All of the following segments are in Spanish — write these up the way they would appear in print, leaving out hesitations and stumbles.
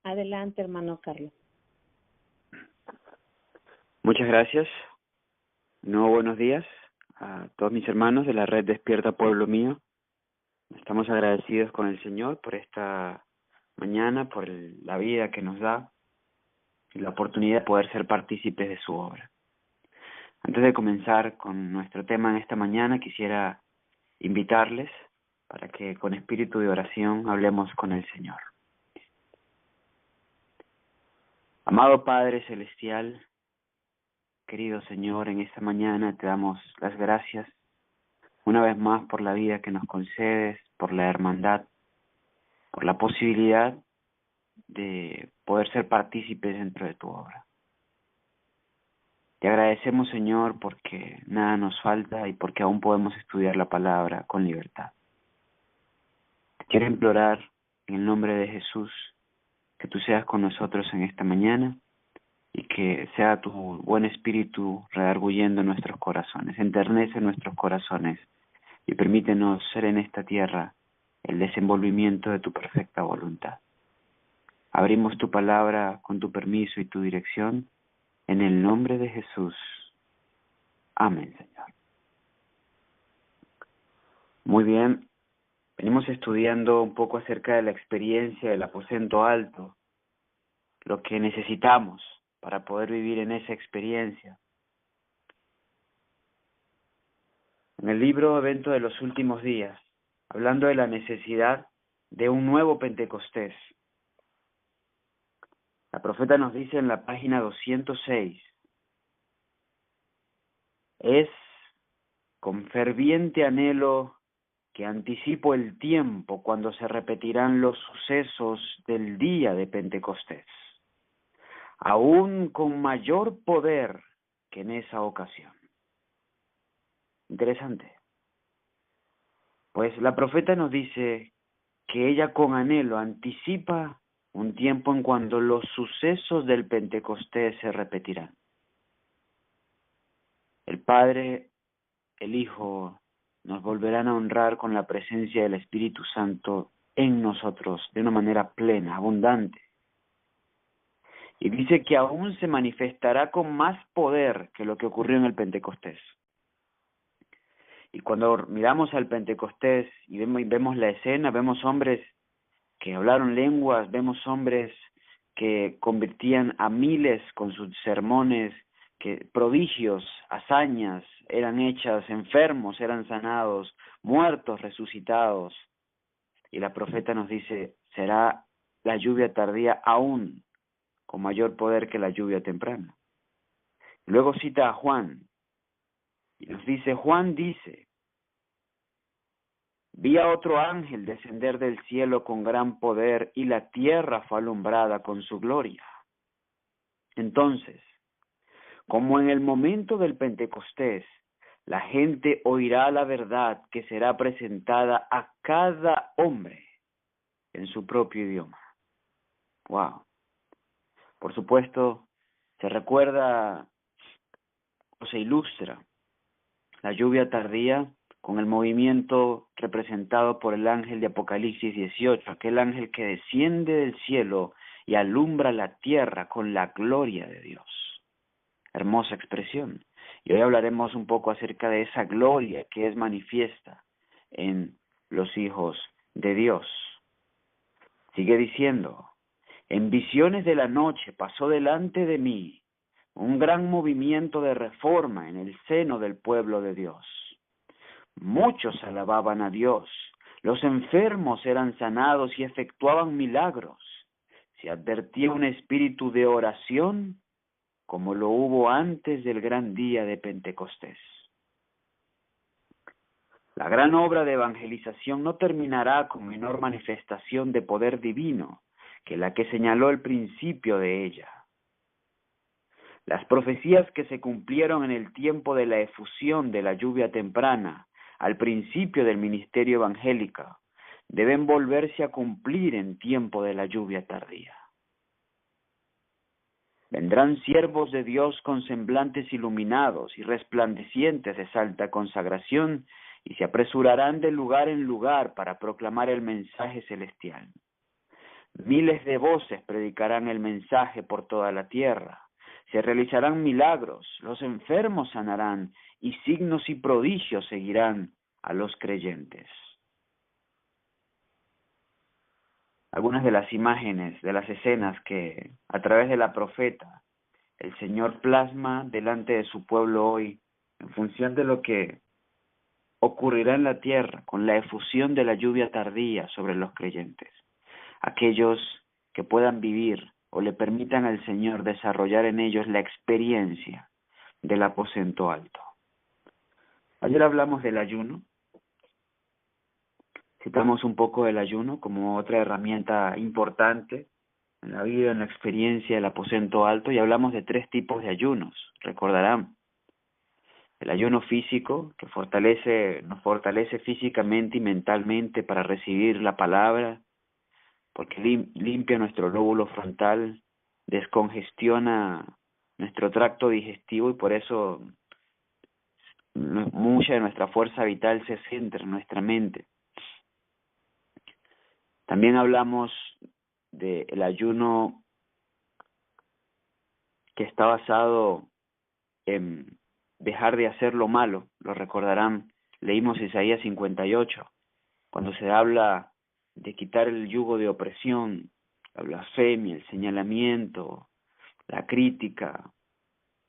Adelante, hermano Carlos. Muchas gracias. No, buenos días a todos mis hermanos de la red Despierta Pueblo Mío. Estamos agradecidos con el Señor por esta mañana, por la vida que nos da y la oportunidad de poder ser partícipes de su obra. Antes de comenzar con nuestro tema en esta mañana, quisiera invitarles para que con espíritu de oración hablemos con el Señor. Amado Padre Celestial, querido Señor, en esta mañana te damos las gracias una vez más por la vida que nos concedes, por la hermandad, por la posibilidad de poder ser partícipes dentro de tu obra. Te agradecemos, Señor, porque nada nos falta y porque aún podemos estudiar la palabra con libertad. Te quiero implorar en el nombre de Jesús que tú seas con nosotros en esta mañana y que sea tu buen espíritu redarguyendo nuestros corazones, enternece nuestros corazones y permítenos ser en esta tierra el desenvolvimiento de tu perfecta voluntad. Abrimos tu palabra con tu permiso y tu dirección, en el nombre de Jesús. Amén, Señor. Muy bien, venimos estudiando un poco acerca de la experiencia del aposento alto, lo que necesitamos para poder vivir en esa experiencia. En el libro Evento de los Últimos Días, hablando de la necesidad de un nuevo Pentecostés, la profeta nos dice en la página 206, es con ferviente anhelo que anticipo el tiempo cuando se repetirán los sucesos del día de Pentecostés, aún con mayor poder que en esa ocasión. Interesante. Pues la profeta nos dice que ella con anhelo anticipa un tiempo en cuando los sucesos del Pentecostés se repetirán. El Padre, el Hijo, nos volverán a honrar con la presencia del Espíritu Santo en nosotros de una manera plena, abundante. Y dice que aún se manifestará con más poder que lo que ocurrió en el Pentecostés. Y cuando miramos al Pentecostés y vemos la escena, vemos hombres que hablaron lenguas, vemos hombres que convertían a miles con sus sermones, que prodigios, hazañas eran hechas, enfermos eran sanados, muertos resucitados. Y la profeta nos dice, será la lluvia tardía aún con mayor poder que la lluvia temprana. Luego cita a Juan y nos dice, Juan dice, vi a otro ángel descender del cielo con gran poder y la tierra fue alumbrada con su gloria. Entonces, como en el momento del Pentecostés, la gente oirá la verdad que será presentada a cada hombre en su propio idioma. Wow. Por supuesto, se recuerda o se ilustra la lluvia tardía con el movimiento representado por el ángel de Apocalipsis 18, aquel ángel que desciende del cielo y alumbra la tierra con la gloria de Dios. Hermosa expresión. Y hoy hablaremos un poco acerca de esa gloria que es manifiesta en los hijos de Dios. Sigue diciendo, en visiones de la noche pasó delante de mí un gran movimiento de reforma en el seno del pueblo de Dios. Muchos alababan a Dios, los enfermos eran sanados y efectuaban milagros. Se advertía un espíritu de oración como lo hubo antes del gran día de Pentecostés. La gran obra de evangelización no terminará con menor manifestación de poder divino que la que señaló el principio de ella. Las profecías que se cumplieron en el tiempo de la efusión de la lluvia temprana, al principio del ministerio evangélico, deben volverse a cumplir en tiempo de la lluvia tardía. Vendrán siervos de Dios con semblantes iluminados y resplandecientes de santa consagración y se apresurarán de lugar en lugar para proclamar el mensaje celestial. Miles de voces predicarán el mensaje por toda la tierra. Se realizarán milagros, los enfermos sanarán y signos y prodigios seguirán a los creyentes. Algunas de las imágenes, de las escenas que a través de la profeta el Señor plasma delante de su pueblo hoy, en función de lo que ocurrirá en la tierra con la efusión de la lluvia tardía sobre los creyentes, aquellos que puedan vivir o le permitan al Señor desarrollar en ellos la experiencia del aposento alto. Ayer hablamos del ayuno, citamos un poco del ayuno como otra herramienta importante en la vida, en la experiencia del aposento alto, y hablamos de 3 tipos de ayunos, recordarán. El ayuno físico, que nos fortalece físicamente y mentalmente para recibir la palabra, porque limpia nuestro lóbulo frontal, descongestiona nuestro tracto digestivo y por eso mucha de nuestra fuerza vital se centra en nuestra mente. También hablamos del ayuno que está basado en dejar de hacer lo malo. Lo recordarán, leímos Isaías 58, cuando se habla de quitar el yugo de opresión, la blasfemia, el señalamiento, la crítica,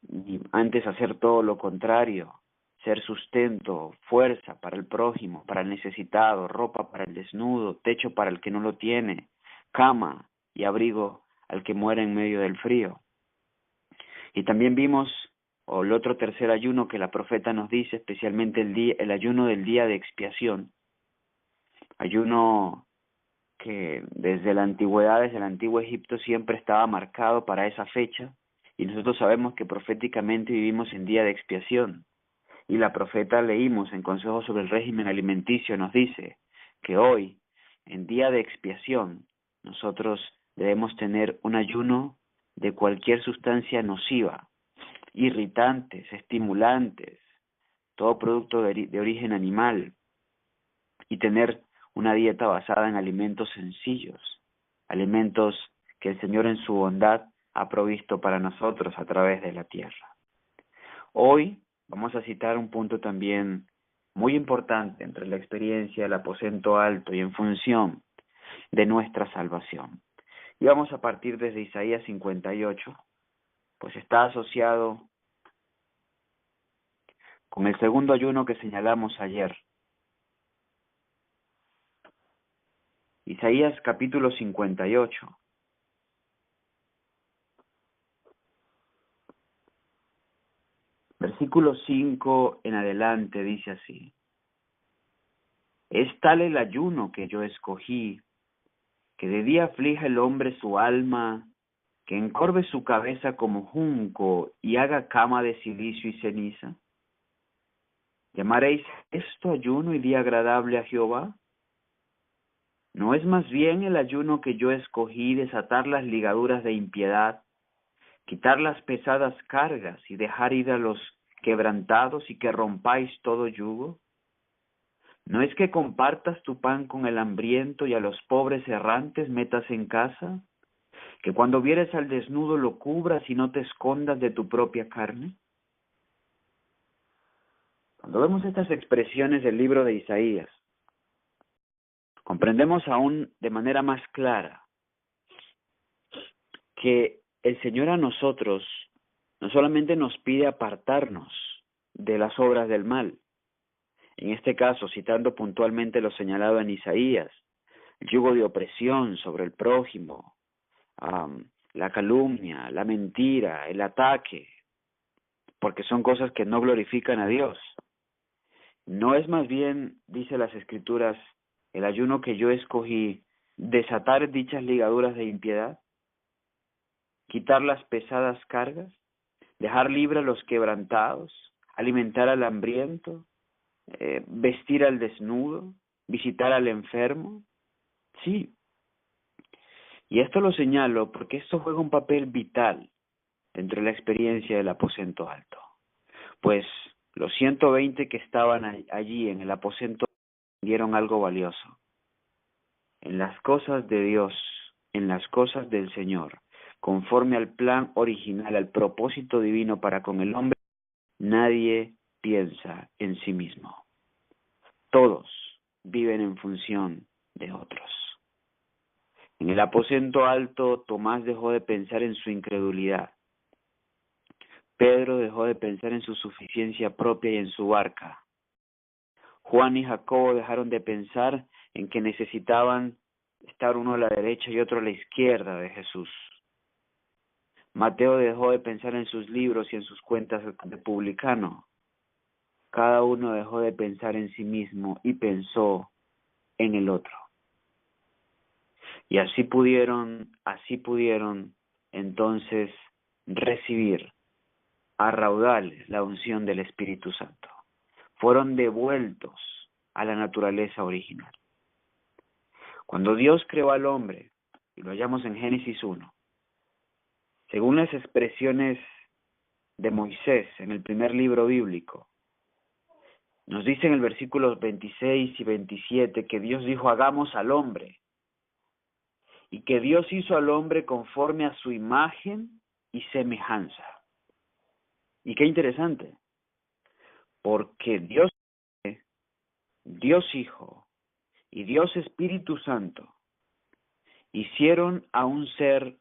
y antes hacer todo lo contrario, ser sustento, fuerza para el prójimo, para el necesitado, ropa para el desnudo, techo para el que no lo tiene, cama y abrigo al que muere en medio del frío. Y también vimos el otro tercer ayuno que la profeta nos dice, especialmente el ayuno del día de expiación, ayuno que desde la antigüedad, desde el antiguo Egipto, siempre estaba marcado para esa fecha, y nosotros sabemos que proféticamente vivimos en día de expiación. Y la profeta, leímos en Consejo sobre el régimen alimenticio, nos dice que hoy, en día de expiación, nosotros debemos tener un ayuno de cualquier sustancia nociva, irritantes, estimulantes, todo producto de origen animal, y tener una dieta basada en alimentos sencillos, alimentos que el Señor en su bondad ha provisto para nosotros a través de la tierra. Hoy vamos a citar un punto también muy importante entre la experiencia del aposento alto y en función de nuestra salvación. Y vamos a partir desde Isaías 58, pues está asociado con el segundo ayuno que señalamos ayer. Isaías capítulo 58. Versículo 5 en adelante dice así: Es tal el ayuno que yo escogí, que de día aflija el hombre su alma, que encorve su cabeza como junco y haga cama de silicio y ceniza. ¿Llamaréis esto ayuno y día agradable a Jehová? ¿No es más bien el ayuno que yo escogí desatar las ligaduras de impiedad, quitar las pesadas cargas y dejar ir a los quebrantados y que rompáis todo yugo? ¿No es que compartas tu pan con el hambriento y a los pobres errantes metas en casa? ¿Que cuando vieres al desnudo lo cubras y no te escondas de tu propia carne? Cuando vemos estas expresiones del libro de Isaías, comprendemos aún de manera más clara que el Señor a nosotros no solamente nos pide apartarnos de las obras del mal, en este caso citando puntualmente lo señalado en Isaías, el yugo de opresión sobre el prójimo, la calumnia, la mentira, el ataque, porque son cosas que no glorifican a Dios. No es más bien, dice las Escrituras, el ayuno que yo escogí, desatar dichas ligaduras de impiedad, quitar las pesadas cargas, dejar libre a los quebrantados, alimentar al hambriento, vestir al desnudo, visitar al enfermo. Sí. Y esto lo señalo porque esto juega un papel vital dentro de la experiencia del aposento alto. Pues los 120 que estaban allí en el aposento dieron algo valioso. En las cosas de Dios, en las cosas del Señor, conforme al plan original, al propósito divino para con el hombre, nadie piensa en sí mismo. Todos viven en función de otros. En el aposento alto, Tomás dejó de pensar en su incredulidad. Pedro dejó de pensar en su suficiencia propia y en su barca. Juan y Jacobo dejaron de pensar en que necesitaban estar uno a la derecha y otro a la izquierda de Jesús. Mateo dejó de pensar en sus libros y en sus cuentas de publicano. Cada uno dejó de pensar en sí mismo y pensó en el otro. Y así pudieron entonces recibir a raudales la unción del Espíritu Santo. Fueron devueltos a la naturaleza original. Cuando Dios creó al hombre, y lo hallamos en Génesis 1, según las expresiones de Moisés en el primer libro bíblico, nos dice en el versículos 26 y 27 que Dios dijo, hagamos al hombre, y que Dios hizo al hombre conforme a su imagen y semejanza. Y qué interesante, porque Dios Hijo y Dios Espíritu Santo hicieron a un ser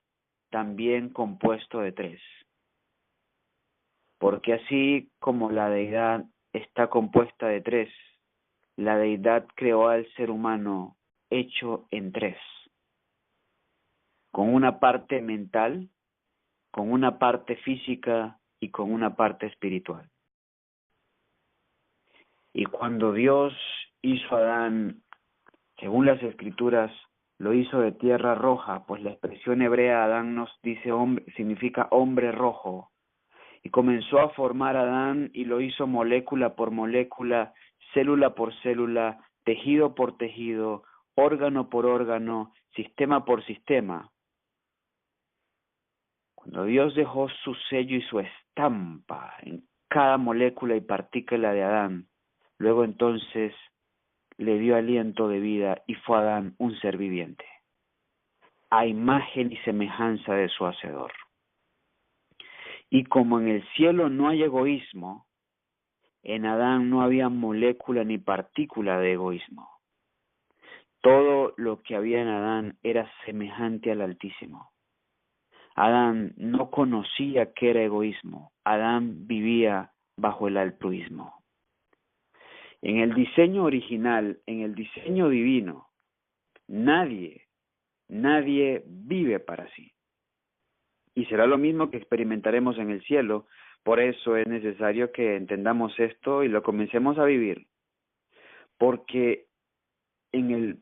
también compuesto de tres. Porque así como la deidad está compuesta de tres, la deidad creó al ser humano hecho en tres, con una parte mental, con una parte física y con una parte espiritual. Y cuando Dios hizo a Adán, según las Escrituras, lo hizo de tierra roja, pues la expresión hebrea Adán nos dice hombre, significa hombre rojo. Y comenzó a formar a Adán y lo hizo molécula por molécula, célula por célula, tejido por tejido, órgano por órgano, sistema por sistema. Cuando Dios dejó su sello y su estampa en cada molécula y partícula de Adán, luego entonces le dio aliento de vida y fue Adán un ser viviente, a imagen y semejanza de su Hacedor. Y como en el cielo no hay egoísmo, en Adán no había molécula ni partícula de egoísmo. Todo lo que había en Adán era semejante al Altísimo. Adán no conocía qué era egoísmo. Adán vivía bajo el altruismo. En el diseño original, en el diseño divino, nadie vive para sí. Y será lo mismo que experimentaremos en el cielo. Por eso es necesario que entendamos esto y lo comencemos a vivir. Porque en el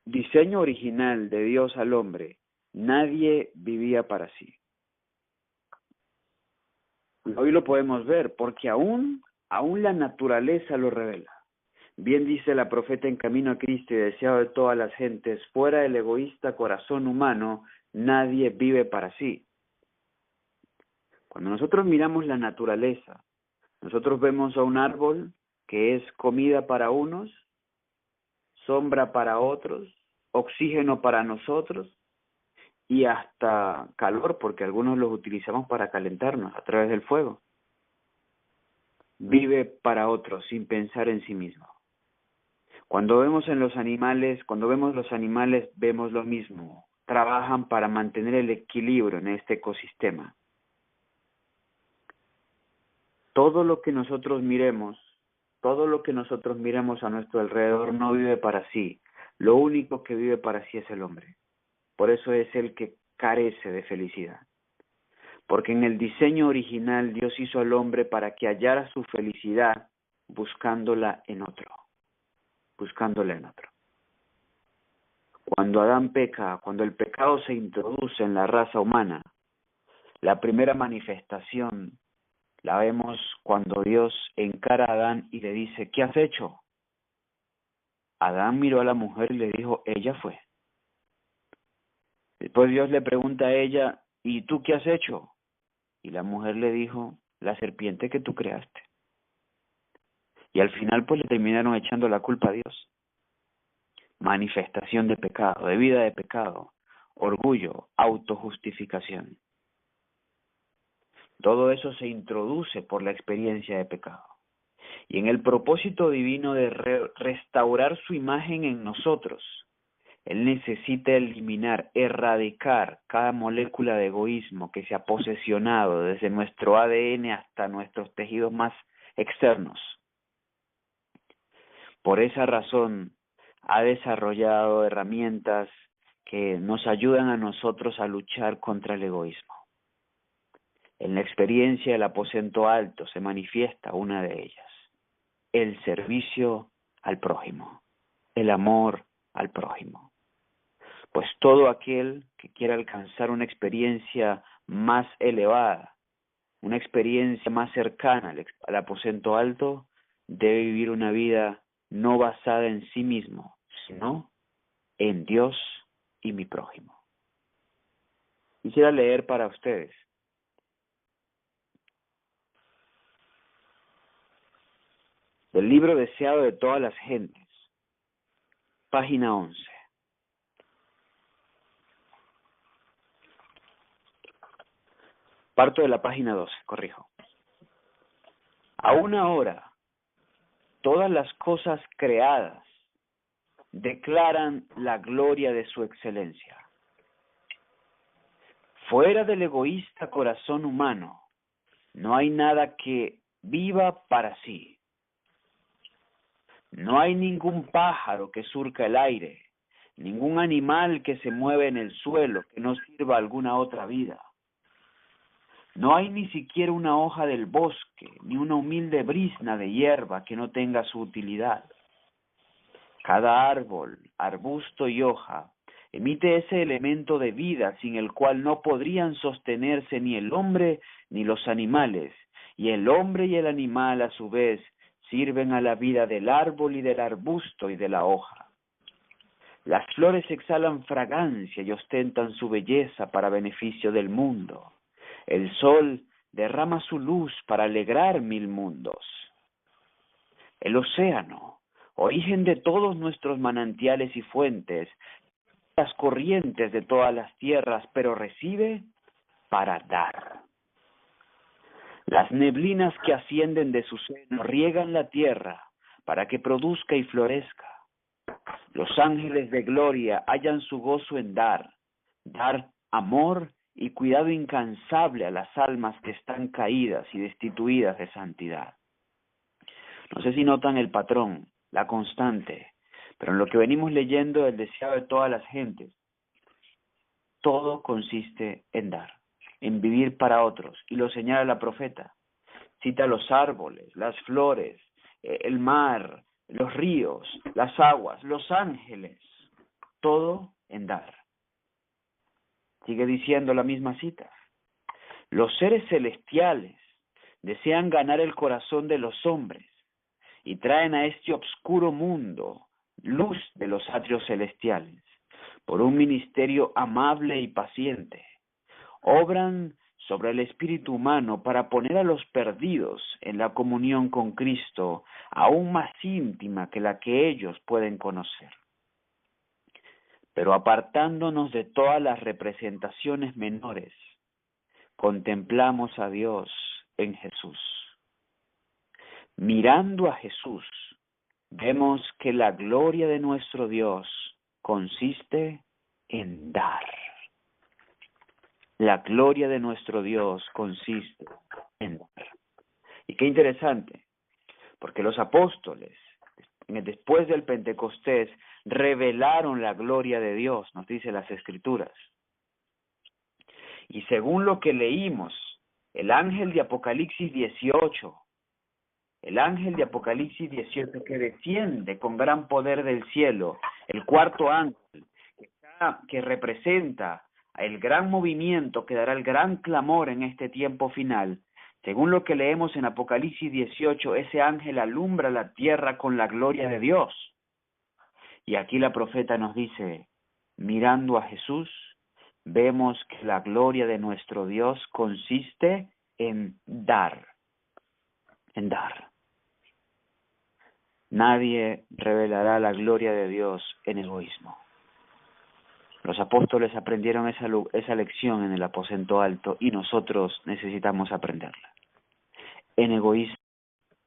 diseño original de Dios al hombre, nadie vivía para sí. Hoy lo podemos ver, porque aún la naturaleza lo revela. Bien dice la profeta en camino a Cristo y deseado de todas las gentes, fuera del egoísta corazón humano, nadie vive para sí. Cuando nosotros miramos la naturaleza, nosotros vemos a un árbol que es comida para unos, sombra para otros, oxígeno para nosotros y hasta calor, porque algunos los utilizamos para calentarnos a través del fuego. Vive para otros sin pensar en sí mismo. Cuando vemos los animales, vemos lo mismo. Trabajan para mantener el equilibrio en este ecosistema. Todo lo que nosotros miremos a nuestro alrededor no vive para sí. Lo único que vive para sí es el hombre. Por eso es el que carece de felicidad. Porque en el diseño original Dios hizo al hombre para que hallara su felicidad buscándola en otro. Cuando Adán peca, cuando el pecado se introduce en la raza humana, la primera manifestación la vemos cuando Dios encara a Adán y le dice, ¿qué has hecho? Adán miró a la mujer y le dijo, ella fue. Después Dios le pregunta a ella, ¿y tú qué has hecho? Y la mujer le dijo, la serpiente que tú creaste. Y al final pues le terminaron echando la culpa a Dios. Manifestación de pecado, de vida de pecado. orgullo, autojustificación. Todo eso se introduce por la experiencia de pecado. Y en el propósito divino de restaurar su imagen en nosotros, Él necesita eliminar, erradicar cada molécula de egoísmo que se ha posesionado desde nuestro ADN hasta nuestros tejidos más externos. Por esa razón, ha desarrollado herramientas que nos ayudan a nosotros a luchar contra el egoísmo. En la experiencia del aposento alto se manifiesta una de ellas: el servicio al prójimo, el amor al prójimo. Pues todo aquel que quiera alcanzar una experiencia más elevada, una experiencia más cercana al aposento alto, debe vivir una vida no basada en sí mismo, sino en Dios y mi prójimo. Quisiera leer para ustedes del libro Deseado de todas las gentes, página 11. Parto de la página 12, corrijo. Aún ahora, todas las cosas creadas declaran la gloria de su excelencia. Fuera del egoísta corazón humano, no hay nada que viva para sí. No hay ningún pájaro que surca el aire, ningún animal que se mueve en el suelo que no sirva a alguna otra vida. No hay ni siquiera una hoja del bosque, ni una humilde brizna de hierba que no tenga su utilidad. Cada árbol, arbusto y hoja emite ese elemento de vida sin el cual no podrían sostenerse ni el hombre ni los animales, y el hombre y el animal a su vez sirven a la vida del árbol y del arbusto y de la hoja. Las flores exhalan fragancia y ostentan su belleza para beneficio del mundo. El sol derrama su luz para alegrar 1000 mundos. El océano, origen de todos nuestros manantiales y fuentes, las corrientes de todas las tierras, pero recibe para dar. Las neblinas que ascienden de su seno riegan la tierra para que produzca y florezca. Los ángeles de gloria hallan su gozo en dar amor y cuidado incansable a las almas que están caídas y destituidas de santidad. No sé si notan el patrón, la constante, pero en lo que venimos leyendo el deseado de todas las gentes, todo consiste en dar, en vivir para otros, y lo señala la profeta. Cita los árboles, las flores, el mar, los ríos, las aguas, los ángeles, todo en dar. Sigue diciendo la misma cita. Los seres celestiales desean ganar el corazón de los hombres y traen a este obscuro mundo luz de los atrios celestiales por un ministerio amable y paciente. Obran sobre el espíritu humano para poner a los perdidos en la comunión con Cristo aún más íntima que la que ellos pueden conocer. Pero apartándonos de todas las representaciones menores, contemplamos a Dios en Jesús. Mirando a Jesús, vemos que la gloria de nuestro Dios consiste en dar. La gloria de nuestro Dios consiste en dar. Y qué interesante, porque los apóstoles, después del Pentecostés, revelaron la gloria de Dios, nos dice las Escrituras. Y según lo que leímos, el ángel de Apocalipsis 18, que desciende con gran poder del cielo, el cuarto ángel, que representa el gran movimiento que dará el gran clamor en este tiempo final. Según lo que leemos en Apocalipsis 18, ese ángel alumbra la tierra con la gloria de Dios. Y aquí la profeta nos dice, mirando a Jesús, vemos que la gloria de nuestro Dios consiste en dar. En dar. Nadie revelará la gloria de Dios en egoísmo. Los apóstoles aprendieron esa lección en el aposento alto y nosotros necesitamos aprenderla. En egoísmo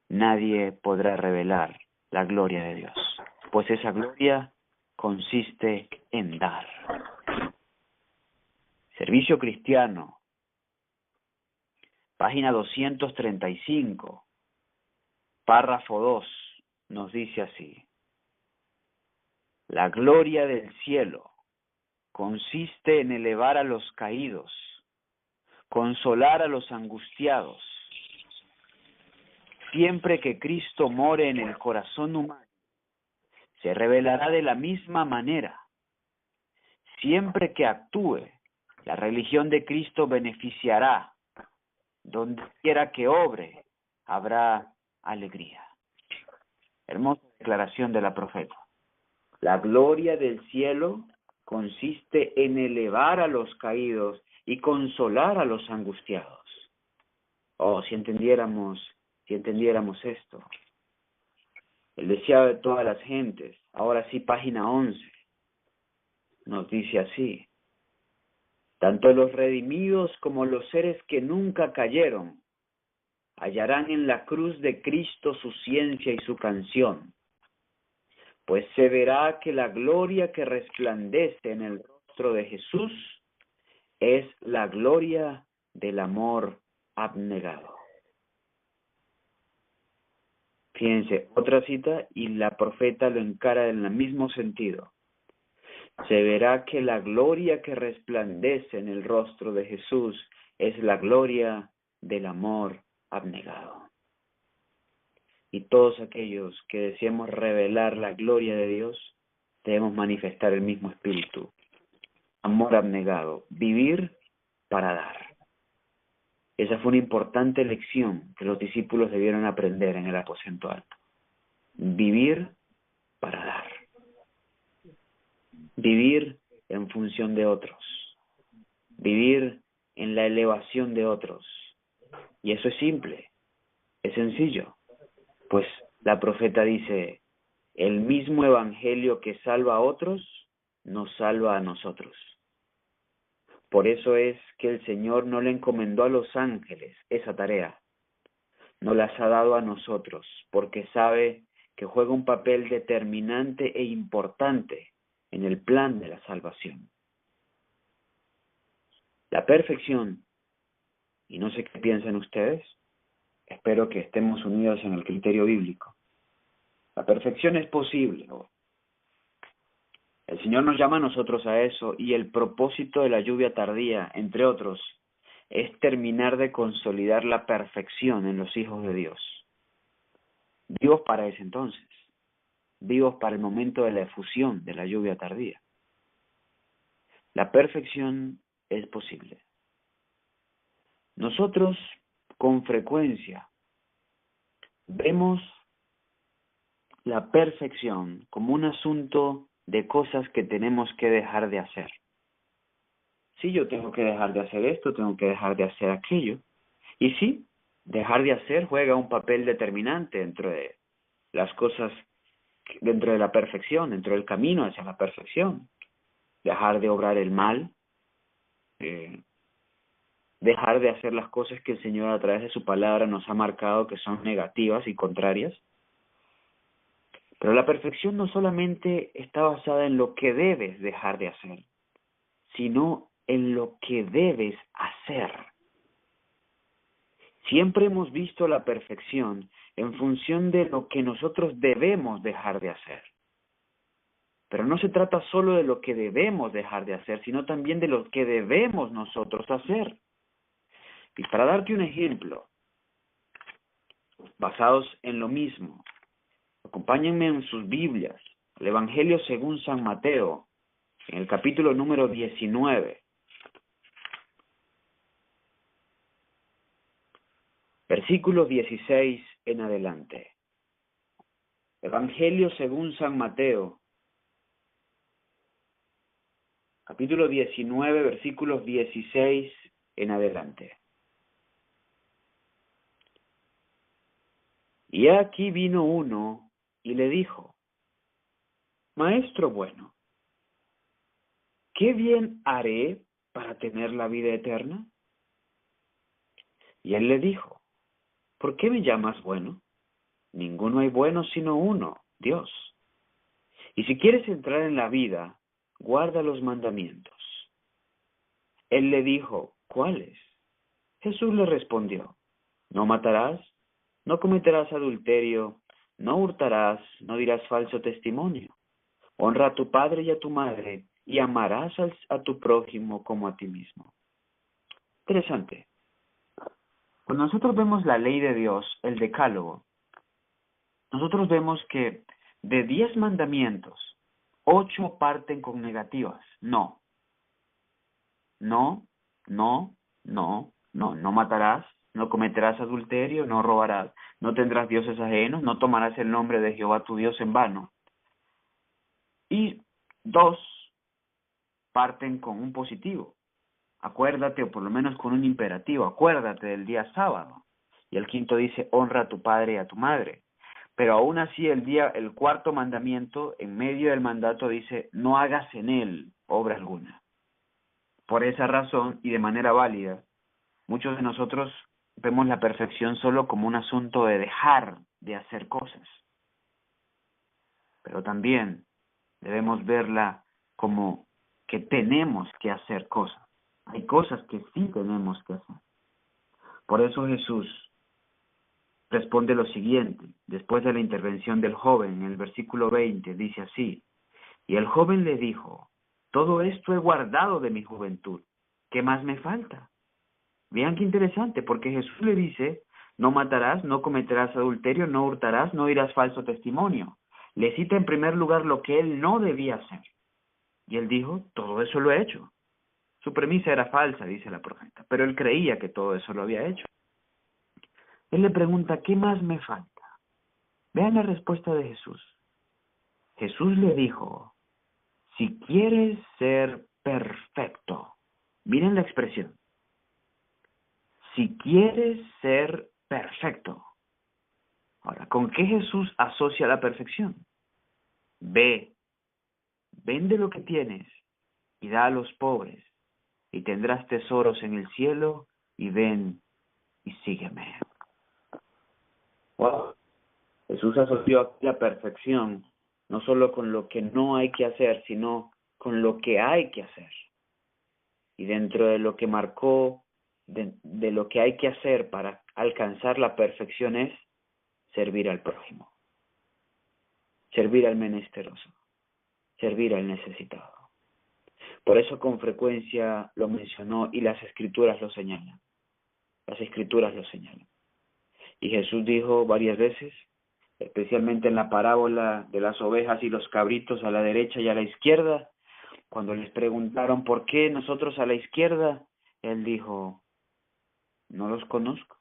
nadie podrá revelar la gloria de Dios, pues esa gloria consiste en dar. Servicio Cristiano, página 235, párrafo 2, nos dice así: la gloria del cielo consiste en elevar a los caídos, consolar a los angustiados. Siempre que Cristo more en el corazón humano, se revelará de la misma manera. Siempre que actúe, la religión de Cristo beneficiará. Donde quiera que obre, habrá alegría. Hermosa declaración de la profeta. La gloria del cielo consiste en elevar a los caídos y consolar a los angustiados. Oh, si entendiéramos esto. El deseado de todas las gentes. Ahora sí, página 11. Nos dice así: tanto los redimidos como los seres que nunca cayeron hallarán en la cruz de Cristo su ciencia y su canción, pues se verá que la gloria que resplandece en el rostro de Jesús es la gloria del amor abnegado. Fíjense, otra cita y la profeta lo encara en el mismo sentido. Se verá que la gloria que resplandece en el rostro de Jesús es la gloria del amor abnegado. Y todos aquellos que deseamos revelar la gloria de Dios, debemos manifestar el mismo espíritu. Amor abnegado, vivir para dar. Esa fue una importante lección que los discípulos debieron aprender en el aposento alto. Vivir para dar. Vivir en función de otros. Vivir en la elevación de otros. Y eso es simple, es sencillo. Pues la profeta dice, el mismo evangelio que salva a otros, nos salva a nosotros. Por eso es que el Señor no le encomendó a los ángeles esa tarea. Nos las ha dado a nosotros, porque sabe que juega un papel determinante e importante en el plan de la salvación. La perfección, y no sé qué piensan ustedes, espero que estemos unidos en el criterio bíblico. La perfección es posible. El Señor nos llama a nosotros a eso, y el propósito de la lluvia tardía, entre otros, es terminar de consolidar la perfección en los hijos de Dios. Vivos para ese entonces, vivos para el momento de la efusión de la lluvia tardía. La perfección es posible. Nosotros, con frecuencia, vemos la perfección como un asunto de cosas que tenemos que dejar de hacer. Sí, yo tengo que dejar de hacer esto, tengo que dejar de hacer aquello. Y sí, dejar de hacer juega un papel determinante dentro de las cosas, dentro de la perfección, dentro del camino hacia la perfección. Dejar de obrar el mal, dejar de hacer las cosas que el Señor a través de su palabra nos ha marcado que son negativas y contrarias. Pero la perfección no solamente está basada en lo que debes dejar de hacer, sino en lo que debes hacer. Siempre hemos visto la perfección en función de lo que nosotros debemos dejar de hacer. Pero no se trata solo de lo que debemos dejar de hacer, sino también de lo que debemos nosotros hacer. Y para darte un ejemplo, basados en lo mismo, acompáñenme en sus Biblias, el Evangelio según San Mateo, en el capítulo número 19, versículos 16 en adelante. Evangelio según San Mateo, capítulo 19, versículos 16 en adelante. Y aquí vino uno y le dijo, Maestro bueno, ¿qué bien haré para tener la vida eterna? Y él le dijo, ¿por qué me llamas bueno? Ninguno hay bueno sino uno, Dios. Y si quieres entrar en la vida, guarda los mandamientos. Él le dijo, ¿cuáles? Jesús le respondió, no matarás, no cometerás adulterio, no hurtarás, no dirás falso testimonio. Honra a tu padre y a tu madre, y amarás a tu prójimo como a ti mismo. Interesante. Cuando nosotros vemos la ley de Dios, el decálogo, nosotros vemos que de 10 mandamientos, 8 parten con negativas. No, no, no, no, no, no matarás, no cometerás adulterio, no robarás, no tendrás dioses ajenos, no tomarás el nombre de Jehová tu Dios en vano. Y 2 parten con un positivo. Acuérdate, o por lo menos con un imperativo, acuérdate del día sábado. Y el 5 dice, honra a tu padre y a tu madre. Pero aún así el cuarto mandamiento, en medio del mandato, dice, no hagas en él obra alguna. Por esa razón, y de manera válida, muchos de nosotros vemos la perfección solo como un asunto de dejar de hacer cosas. Pero también debemos verla como que tenemos que hacer cosas. Hay cosas que sí tenemos que hacer. Por eso Jesús responde lo siguiente, después de la intervención del joven, en el versículo 20, dice así, y el joven le dijo, todo esto he guardado de mi juventud, ¿qué más me falta? Vean qué interesante, porque Jesús le dice, no matarás, no cometerás adulterio, no hurtarás, no dirás falso testimonio. Le cita en primer lugar lo que él no debía hacer. Y él dijo, todo eso lo he hecho. Su premisa era falsa, dice la profeta, pero él creía que todo eso lo había hecho. Él le pregunta, ¿qué más me falta? Vean la respuesta de Jesús. Jesús le dijo, si quieres ser perfecto, miren la expresión, si quieres ser perfecto. Ahora, ¿con qué Jesús asocia la perfección? Vende lo que tienes y da a los pobres, y tendrás tesoros en el cielo, y ven y sígueme. Wow. Jesús asoció la perfección no solo con lo que no hay que hacer, sino con lo que hay que hacer. Y dentro de lo que marcó, de lo que hay que hacer para alcanzar la perfección es servir al prójimo, servir al menesteroso, servir al necesitado. Por eso con frecuencia lo mencionó y las escrituras lo señalan. Las escrituras lo señalan. Y Jesús dijo varias veces, especialmente en la parábola de las ovejas y los cabritos a la derecha y a la izquierda, cuando les preguntaron por qué nosotros a la izquierda, él dijo, no los conozco,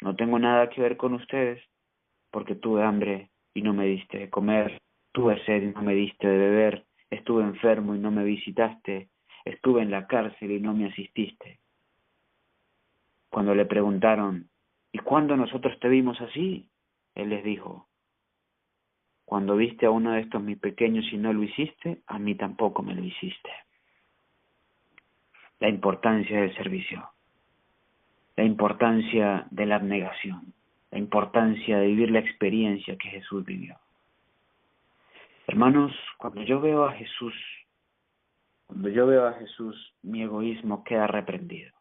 no tengo nada que ver con ustedes, porque tuve hambre y no me diste de comer, tuve sed y no me diste de beber, estuve enfermo y no me visitaste, estuve en la cárcel y no me asististe. Cuando le preguntaron, ¿y cuándo nosotros te vimos así? Él les dijo, cuando viste a uno de estos mis pequeños y no lo hiciste, a mí tampoco me lo hiciste. La importancia del servicio, la importancia de la abnegación, la importancia de vivir la experiencia que Jesús vivió. Hermanos, cuando yo veo a Jesús, mi egoísmo queda reprendido.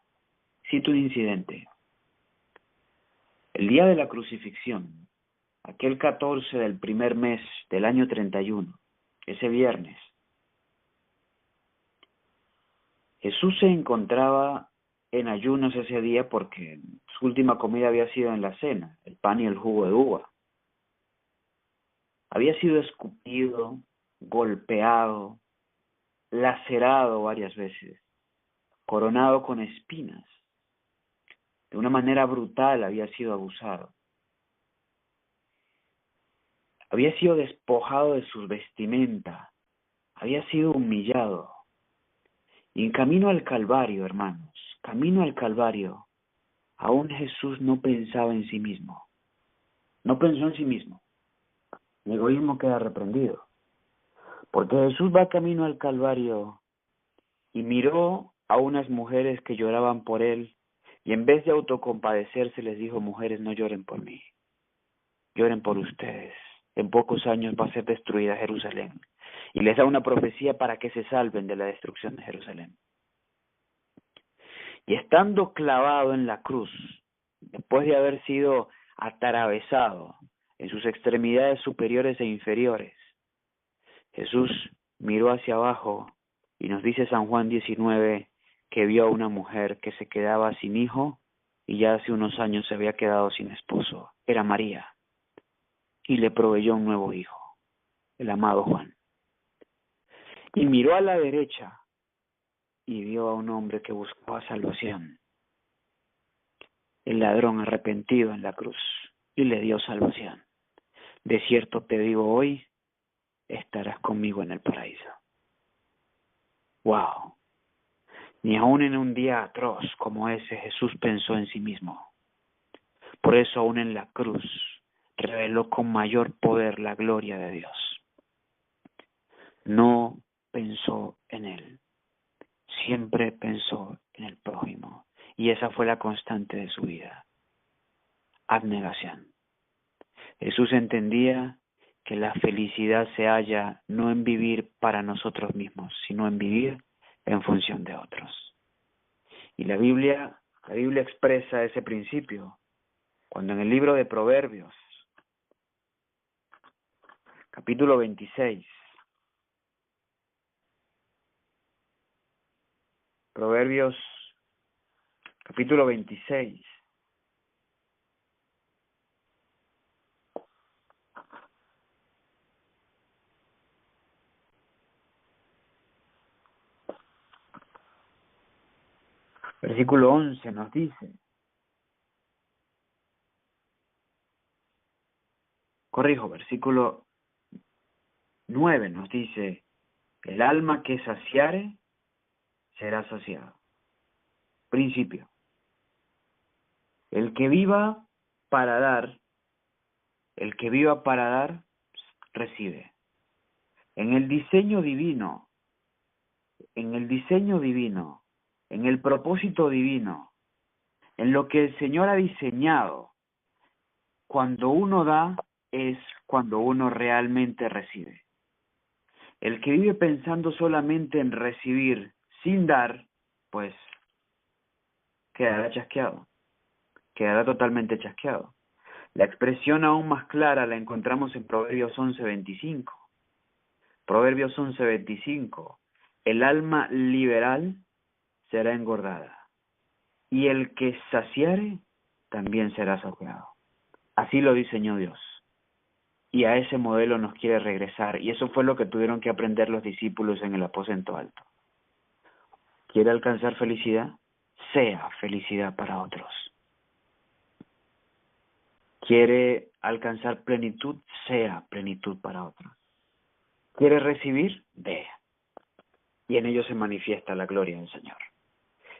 Cito un incidente. El día de la crucifixión, aquel 14 del primer mes del año 31, ese viernes, Jesús se encontraba en ayunos ese día porque su última comida había sido en la cena, el pan y el jugo de uva. Había sido escupido, golpeado, lacerado varias veces, coronado con espinas. De una manera brutal había sido abusado. Había sido despojado de su vestimenta, había sido humillado. Y en camino al Calvario, hermanos, camino al Calvario, aún Jesús no pensaba en sí mismo. No pensó en sí mismo. El egoísmo queda reprendido. Porque Jesús va camino al Calvario y miró a unas mujeres que lloraban por él, y en vez de autocompadecerse les dijo: mujeres, no lloren por mí, lloren por ustedes. En pocos años va a ser destruida Jerusalén. Y les da una profecía para que se salven de la destrucción de Jerusalén. Y estando clavado en la cruz, después de haber sido atravesado en sus extremidades superiores e inferiores, Jesús miró hacia abajo y nos dice San Juan 19 que vio a una mujer que se quedaba sin hijo y ya hace unos años se había quedado sin esposo. Era María, y le proveyó un nuevo hijo, el amado Juan. Y miró a la derecha y vio a un hombre que buscaba salvación, el ladrón arrepentido en la cruz, y le dio salvación. De cierto te digo, hoy estarás conmigo en el paraíso. ¡Wow! Ni aun en un día atroz como ese Jesús pensó en sí mismo. Por eso aún en la cruz reveló con mayor poder la gloria de Dios. No pensó en él, siempre pensó en el prójimo. Y esa fue la constante de su vida. Abnegación. Jesús entendía que la felicidad se halla no en vivir para nosotros mismos, sino en vivir en función de otros. Y la Biblia expresa ese principio cuando en el libro de Proverbios, capítulo 26, Proverbios, capítulo 26, versículo 11 nos dice, versículo 9 nos dice: el alma que saciare será saciado. Principio. El que viva para dar, recibe. En el diseño divino, en el propósito divino, en lo que el Señor ha diseñado, cuando uno da es cuando uno realmente recibe. El que vive pensando solamente en recibir sin dar, pues quedará chasqueado, quedará totalmente chasqueado. La expresión aún más clara la encontramos en Proverbios 11:25. Proverbios 11:25. El alma liberal será engordada, y el que saciare también será saciado. Así lo diseñó Dios. Y a ese modelo nos quiere regresar. Y eso fue lo que tuvieron que aprender los discípulos en el aposento alto. ¿Quiere alcanzar felicidad? Sea felicidad para otros. ¿Quiere alcanzar plenitud? Sea plenitud para otros. ¿Quiere recibir? Dé. Y en ello se manifiesta la gloria del Señor.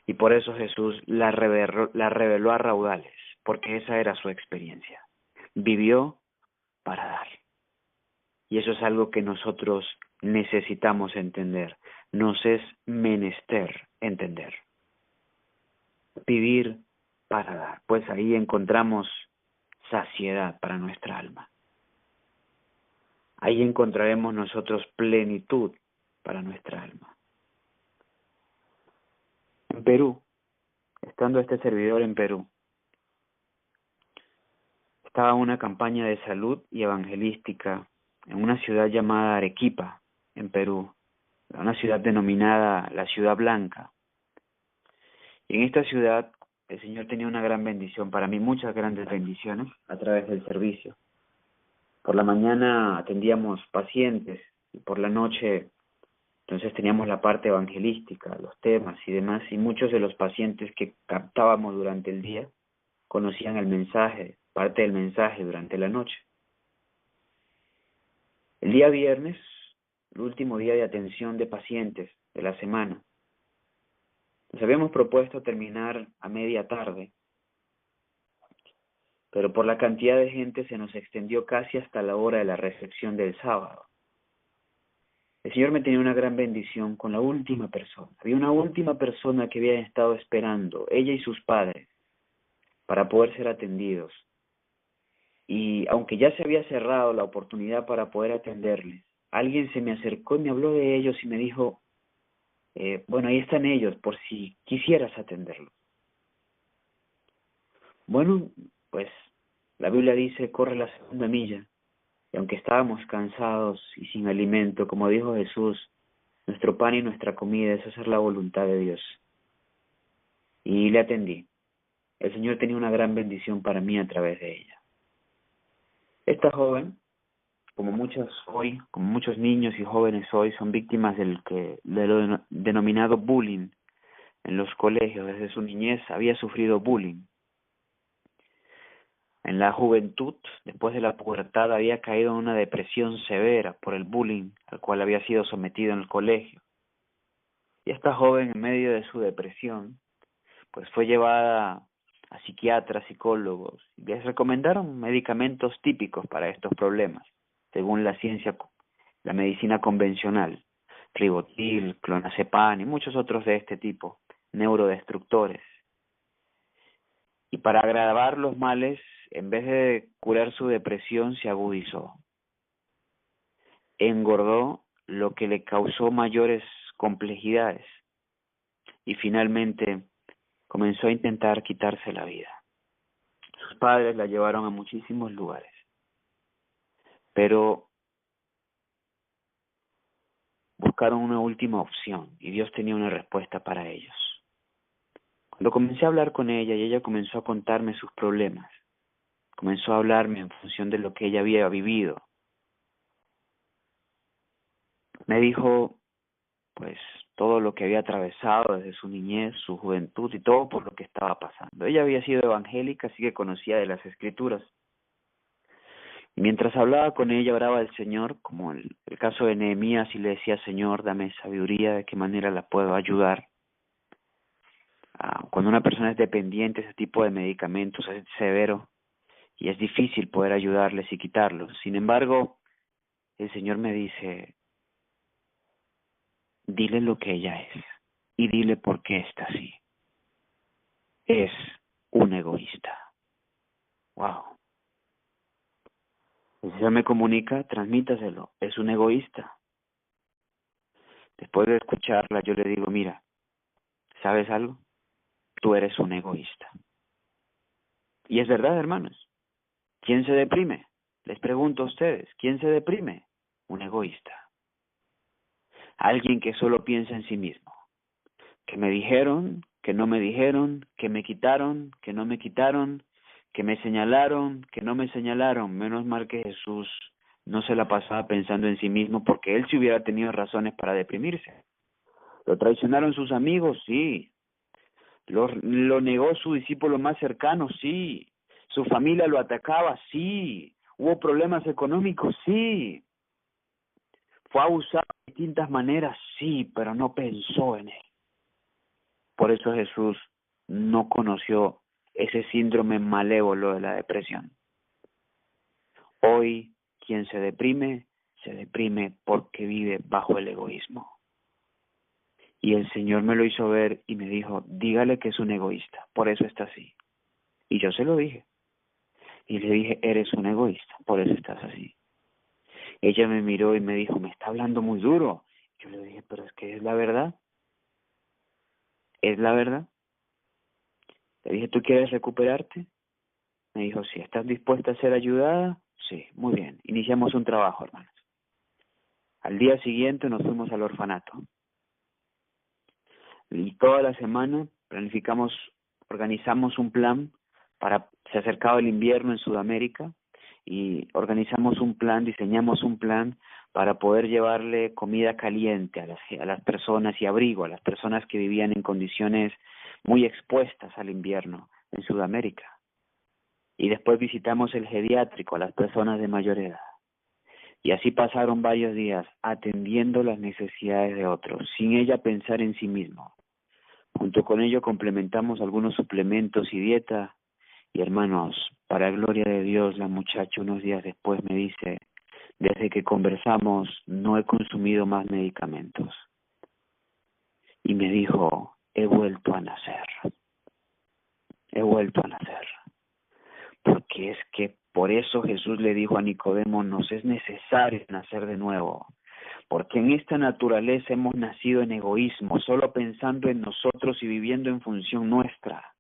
Y por eso Jesús la reveló a raudales, porque esa era su experiencia. Vivió para dar. Y eso es algo que nosotros necesitamos entender. Nos es menester entender. Vivir para dar. Pues ahí encontramos saciedad para nuestra alma. Ahí encontraremos nosotros plenitud para nuestra alma. En Perú, estando este servidor en Perú, estaba una campaña de salud y evangelística en una ciudad llamada Arequipa, en Perú, una ciudad denominada la Ciudad Blanca. Y en esta ciudad el Señor tenía una gran bendición, para mí muchas grandes bendiciones a través del servicio. Por la mañana atendíamos pacientes y por la noche entonces teníamos la parte evangelística, los temas y demás, y muchos de los pacientes que captábamos durante el día conocían el mensaje, parte del mensaje durante la noche. El día viernes, el último día de atención de pacientes de la semana, nos habíamos propuesto terminar a media tarde, pero por la cantidad de gente se nos extendió casi hasta la hora de la recepción del sábado. El Señor me tenía una gran bendición con la última persona. Había una última persona que había estado esperando, ella y sus padres, para poder ser atendidos. Y aunque ya se había cerrado la oportunidad para poder atenderles, alguien se me acercó y me habló de ellos y me dijo, bueno, ahí están ellos, por si quisieras atenderlos. Bueno, pues la Biblia dice, corre la segunda milla. Y aunque estábamos cansados y sin alimento, como dijo Jesús, nuestro pan y nuestra comida es hacer la voluntad de Dios. Y le atendí. El Señor tenía una gran bendición para mí a través de ella. Esta joven, como muchos niños y jóvenes hoy, son víctimas de lo denominado bullying en los colegios. Desde su niñez había sufrido bullying. En la juventud, después de la pubertad, había caído en una depresión severa por el bullying al cual había sido sometido en el colegio. Y esta joven, en medio de su depresión, pues fue llevada a psiquiatras, psicólogos, y les recomendaron medicamentos típicos para estos problemas, según la medicina convencional, Ribotril, clonazepam y muchos otros de este tipo, neurodestructores. Y para agravar los males, en vez de curar su depresión, se agudizó. Engordó, lo que le causó mayores complejidades. Y finalmente comenzó a intentar quitarse la vida. Sus padres la llevaron a muchísimos lugares. Pero buscaron una última opción y Dios tenía una respuesta para ellos. Cuando comencé a hablar con ella y ella comenzó a contarme sus problemas, comenzó a hablarme en función de lo que ella había vivido. Me dijo, pues, todo lo que había atravesado desde su niñez, su juventud y todo por lo que estaba pasando. Ella había sido evangélica, así que conocía de las Escrituras. Y mientras hablaba con ella, oraba al Señor, como el caso de Nehemías, y le decía, Señor, dame sabiduría, de qué manera la puedo ayudar. Cuando una persona es dependiente, ese tipo de medicamentos es severo y es difícil poder ayudarles y quitarlos. Sin embargo, el Señor me dice, dile lo que ella es y dile por qué está así. Es un egoísta. Wow. El Señor me comunica, transmítaselo, es un egoísta. Después de escucharla, yo le digo, mira, ¿sabes algo? Tú eres un egoísta. Y es verdad, hermanos. ¿Quién se deprime? Les pregunto a ustedes, ¿quién se deprime? Un egoísta. Alguien que solo piensa en sí mismo. Que me dijeron, que no me dijeron, que me quitaron, que no me quitaron, que me señalaron, que no me señalaron. Menos mal que Jesús no se la pasaba pensando en sí mismo, porque él sí hubiera tenido razones para deprimirse. ¿Lo traicionaron sus amigos? Sí. ¿Lo negó su discípulo más cercano? Sí. ¿Su familia lo atacaba? Sí. ¿Hubo problemas económicos? Sí. ¿Fue abusado de distintas maneras? Sí, pero no pensó en él. Por eso Jesús no conoció ese síndrome malévolo de la depresión. Hoy, quien se deprime porque vive bajo el egoísmo. Y el Señor me lo hizo ver y me dijo, dígale que es un egoísta, por eso está así. Y yo se lo dije. Y le dije, eres un egoísta, por eso estás así. Ella me miró y me dijo, me está hablando muy duro. Yo le dije, pero es que es la verdad. ¿Es la verdad? Le dije, ¿tú quieres recuperarte? Me dijo, sí. ¿Estás dispuesta a ser ayudada? Sí, muy bien. Iniciamos un trabajo, hermanos. Al día siguiente nos fuimos al orfanato. Y toda la semana organizamos un plan se acercaba el invierno en Sudamérica y diseñamos un plan para poder llevarle comida caliente a las personas y abrigo a las personas que vivían en condiciones muy expuestas al invierno en Sudamérica. Y después visitamos el geriátrico a las personas de mayor edad. Y así pasaron varios días atendiendo las necesidades de otros, sin ella pensar en sí mismo. Junto con ello complementamos algunos suplementos y dieta. Y hermanos, para gloria de Dios, la muchacha unos días después me dice, Desde que conversamos no he consumido más medicamentos. Y me dijo, he vuelto a nacer. He vuelto a nacer. Porque es que por eso Jesús le dijo a Nicodemo, nos es necesario nacer de nuevo. Porque en esta naturaleza hemos nacido en egoísmo, solo pensando en nosotros y viviendo en función nuestra.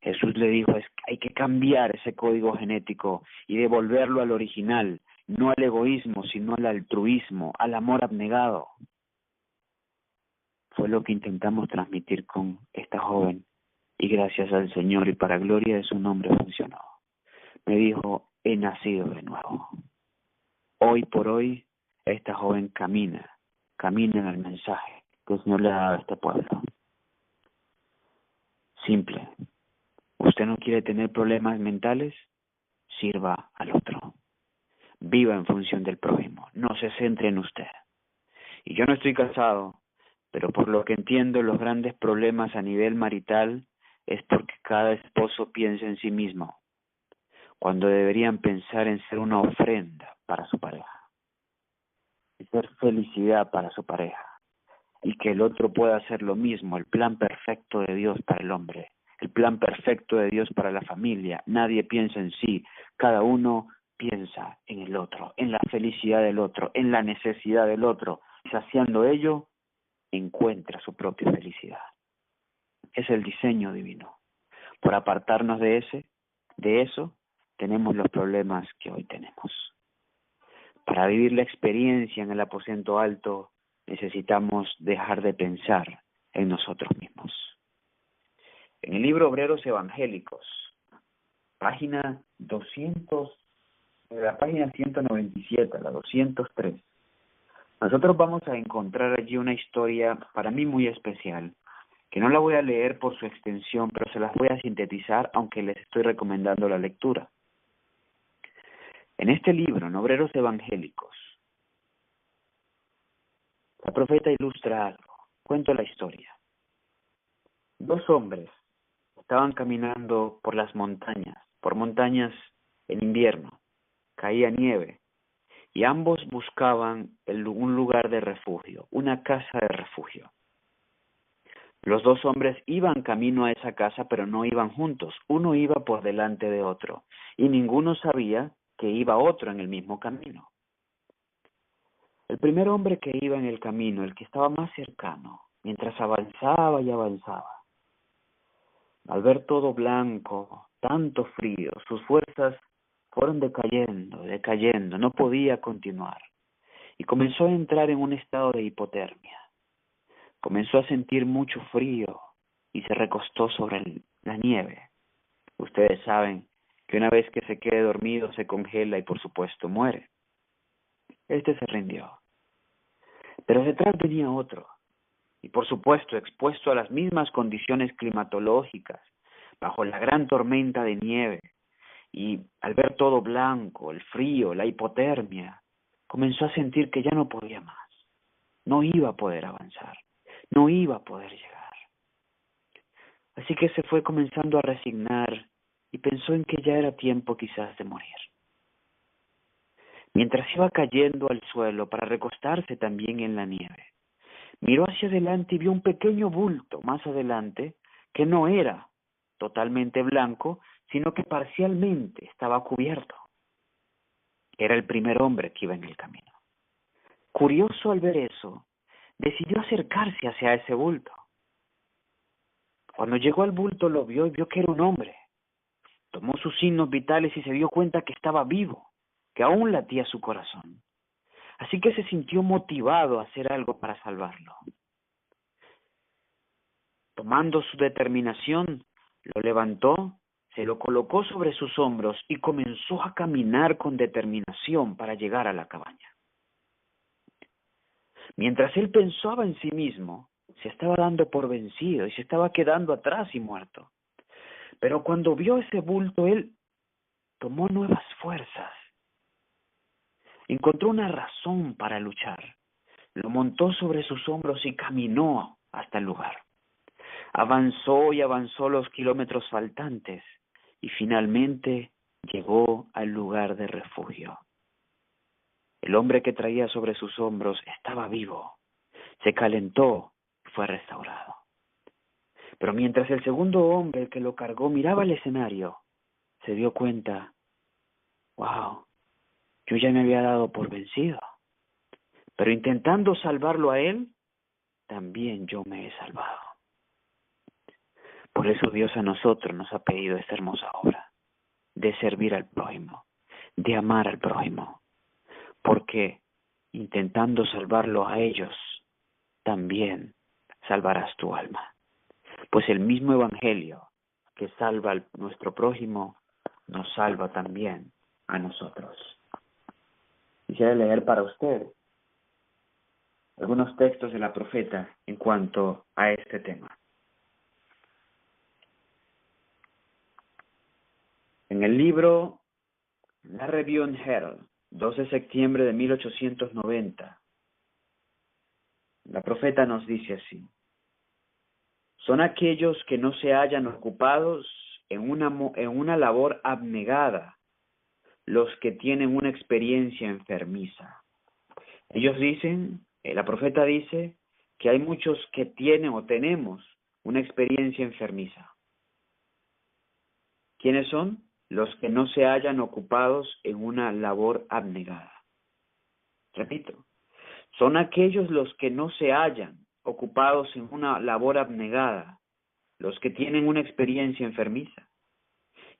Jesús le dijo, es que hay que cambiar ese código genético y devolverlo al original, no al egoísmo, sino al altruismo, al amor abnegado. Fue lo que intentamos transmitir con esta joven y gracias al Señor y para gloria de su nombre funcionó. Me dijo, he nacido de nuevo. Hoy por hoy, esta joven camina en el mensaje que el Señor le ha dado a este pueblo. Simple. ¿Usted no quiere tener problemas mentales? Sirva al otro. Viva en función del prójimo. No se centre en usted. Y yo no estoy casado, pero por lo que entiendo, los grandes problemas a nivel marital es porque cada esposo piensa en sí mismo, cuando deberían pensar en ser una ofrenda para su pareja, y ser felicidad para su pareja, y que el otro pueda hacer lo mismo, el plan perfecto de Dios para el hombre, el plan perfecto de Dios para la familia. Nadie piensa en sí, cada uno piensa en el otro, en la felicidad del otro, en la necesidad del otro. Saciando ello, encuentra su propia felicidad. Es el diseño divino. Por apartarnos de eso, tenemos los problemas que hoy tenemos. Para vivir la experiencia en el aposento alto, necesitamos dejar de pensar en nosotros mismos. En el libro Obreros Evangélicos, página 200, de la página 197 a la 203, nosotros vamos a encontrar allí una historia para mí muy especial, que no la voy a leer por su extensión, pero se las voy a sintetizar, aunque les estoy recomendando la lectura. En este libro, en Obreros Evangélicos, la profeta ilustra algo. Cuento la historia. 2 hombres estaban caminando por las montañas, por montañas en invierno. Caía nieve y ambos buscaban un lugar de refugio, una casa de refugio. Los 2 hombres iban camino a esa casa, pero no iban juntos. Uno iba por delante de otro y ninguno sabía que iba otro en el mismo camino. El primer hombre que iba en el camino, el que estaba más cercano, mientras avanzaba y avanzaba, al ver todo blanco, tanto frío, sus fuerzas fueron decayendo, no podía continuar y comenzó a entrar en un estado de hipotermia. Comenzó a sentir mucho frío y se recostó sobre la nieve. Ustedes saben que una vez que se quede dormido se congela y por supuesto muere. Este se rindió. Pero detrás venía otro, y por supuesto expuesto a las mismas condiciones climatológicas, bajo la gran tormenta de nieve, y al ver todo blanco, el frío, la hipotermia, comenzó a sentir que ya no podía más, no iba a poder avanzar, no iba a poder llegar. Así que se fue comenzando a resignar y pensó en que ya era tiempo quizás de morir. Mientras iba cayendo al suelo para recostarse también en la nieve, miró hacia adelante y vio un pequeño bulto más adelante que no era totalmente blanco, sino que parcialmente estaba cubierto. Era el primer hombre que iba en el camino. Curioso al ver eso, decidió acercarse hacia ese bulto. Cuando llegó al bulto lo vio y vio que era un hombre. Tomó sus signos vitales y se dio cuenta que estaba vivo, que aún latía su corazón. Así que se sintió motivado a hacer algo para salvarlo. Tomando su determinación, lo levantó, se lo colocó sobre sus hombros y comenzó a caminar con determinación para llegar a la cabaña. Mientras él pensaba en sí mismo, se estaba dando por vencido y se estaba quedando atrás y muerto. Pero cuando vio ese bulto, él tomó nuevas fuerzas. Encontró una razón para luchar. Lo montó sobre sus hombros y caminó hasta el lugar. Avanzó y avanzó los kilómetros faltantes y finalmente llegó al lugar de refugio. El hombre que traía sobre sus hombros estaba vivo, se calentó y fue restaurado. Pero mientras el segundo hombre, el que lo cargó, miraba el escenario, se dio cuenta, wow, yo ya me había dado por vencido. Pero intentando salvarlo a él, también yo me he salvado. Por eso Dios a nosotros nos ha pedido esta hermosa obra, de servir al prójimo, de amar al prójimo, porque intentando salvarlo a ellos, también salvarás tu alma. Pues el mismo evangelio que salva a nuestro prójimo, nos salva también a nosotros. Quisiera leer para usted algunos textos de la profeta en cuanto a este tema. En el libro La Review and Herald, 12 de septiembre de 1890, la profeta nos dice así: son aquellos que no se hallan ocupados en una labor abnegada, los que tienen una experiencia enfermiza. Ellos dicen, la profeta dice, que hay muchos que tienen o tenemos una experiencia enfermiza. ¿Quiénes son? Los que no se hallan ocupados en una labor abnegada. Repito, son aquellos los que no se hallan ocupados en una labor abnegada, los que tienen una experiencia enfermiza,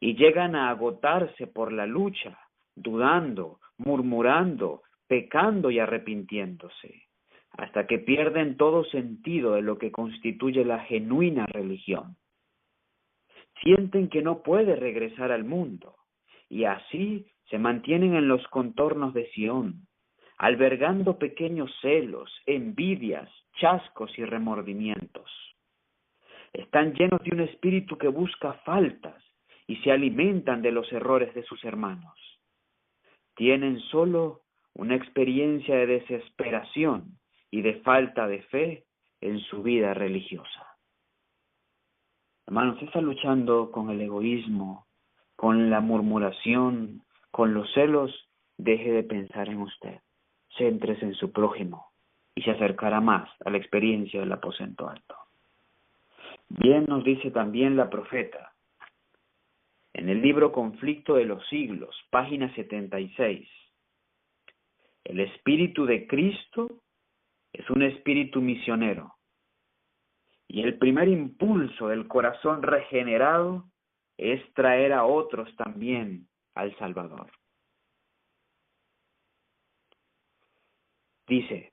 y llegan a agotarse por la lucha, dudando, murmurando, pecando y arrepintiéndose, hasta que pierden todo sentido de lo que constituye la genuina religión. Sienten que no puede regresar al mundo, y así se mantienen en los contornos de Sión, albergando pequeños celos, envidias, chascos y remordimientos. Están llenos de un espíritu que busca faltas y se alimentan de los errores de sus hermanos. Tienen solo una experiencia de desesperación y de falta de fe en su vida religiosa. Hermanos, usted está luchando con el egoísmo, con la murmuración, con los celos. Deje de pensar en usted, céntrese en su prójimo y se acercará más a la experiencia del aposento alto. Bien nos dice también la profeta, en el libro Conflicto de los Siglos, página 76, el espíritu de Cristo es un espíritu misionero, y el primer impulso del corazón regenerado es traer a otros también al Salvador. Dice,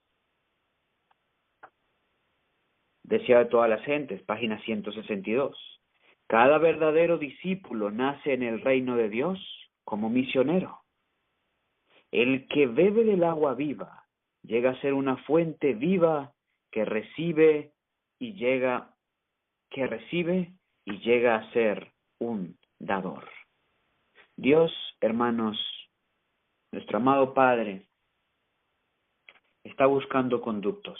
deseo de todas las gentes, página 162, cada verdadero discípulo nace en el reino de Dios como misionero. El que bebe del agua viva llega a ser una fuente viva que recibe y llega a ser un dador. Dios, hermanos, nuestro amado Padre, está buscando conductos,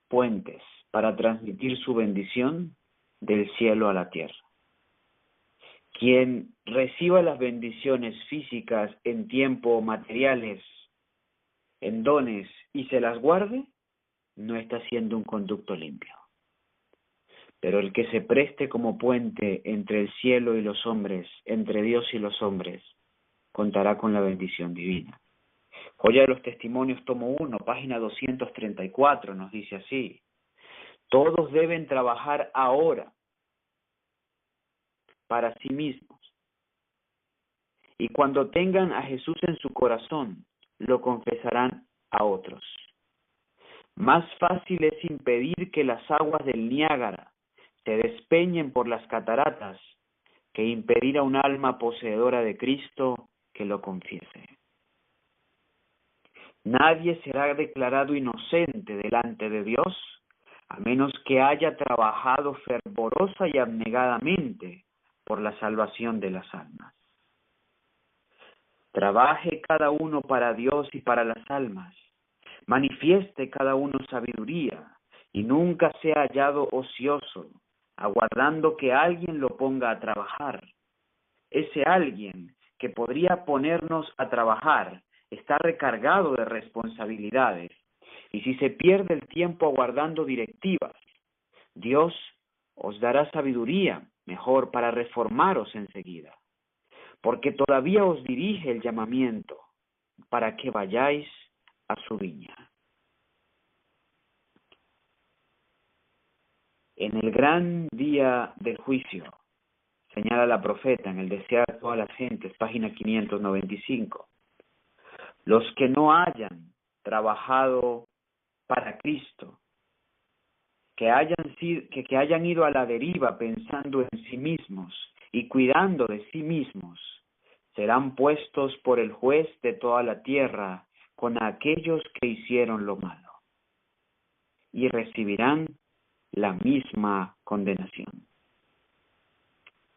puentes, para transmitir su bendición del cielo a la tierra. Quien reciba las bendiciones físicas en tiempo materiales, en dones, y se las guarde, no está siendo un conducto limpio. Pero el que se preste como puente entre el cielo y los hombres, entre Dios y los hombres, contará con la bendición divina. Joya de los Testimonios, tomo 1, página 234, nos dice así: todos deben trabajar ahora para sí mismos, y cuando tengan a Jesús en su corazón, lo confesarán a otros. Más fácil es impedir que las aguas del Niágara se despeñen por las cataratas que impedir a un alma poseedora de Cristo que lo confiese. Nadie será declarado inocente delante de Dios a menos que haya trabajado fervorosa y abnegadamente por la salvación de las almas. Trabaje cada uno para Dios y para las almas. Manifieste cada uno sabiduría y nunca sea hallado ocioso, aguardando que alguien lo ponga a trabajar. Ese alguien que podría ponernos a trabajar está recargado de responsabilidades, y si se pierde el tiempo aguardando directivas, Dios os dará sabiduría mejor para reformaros enseguida, porque todavía os dirige el llamamiento para que vayáis a su viña. En el gran día del juicio, señala la profeta en el desear de todas las gentes, página 595, los que no hayan trabajado para Cristo, que hayan ido a la deriva pensando en sí mismos y cuidando de sí mismos, serán puestos por el juez de toda la tierra con aquellos que hicieron lo malo, y recibirán la misma condenación.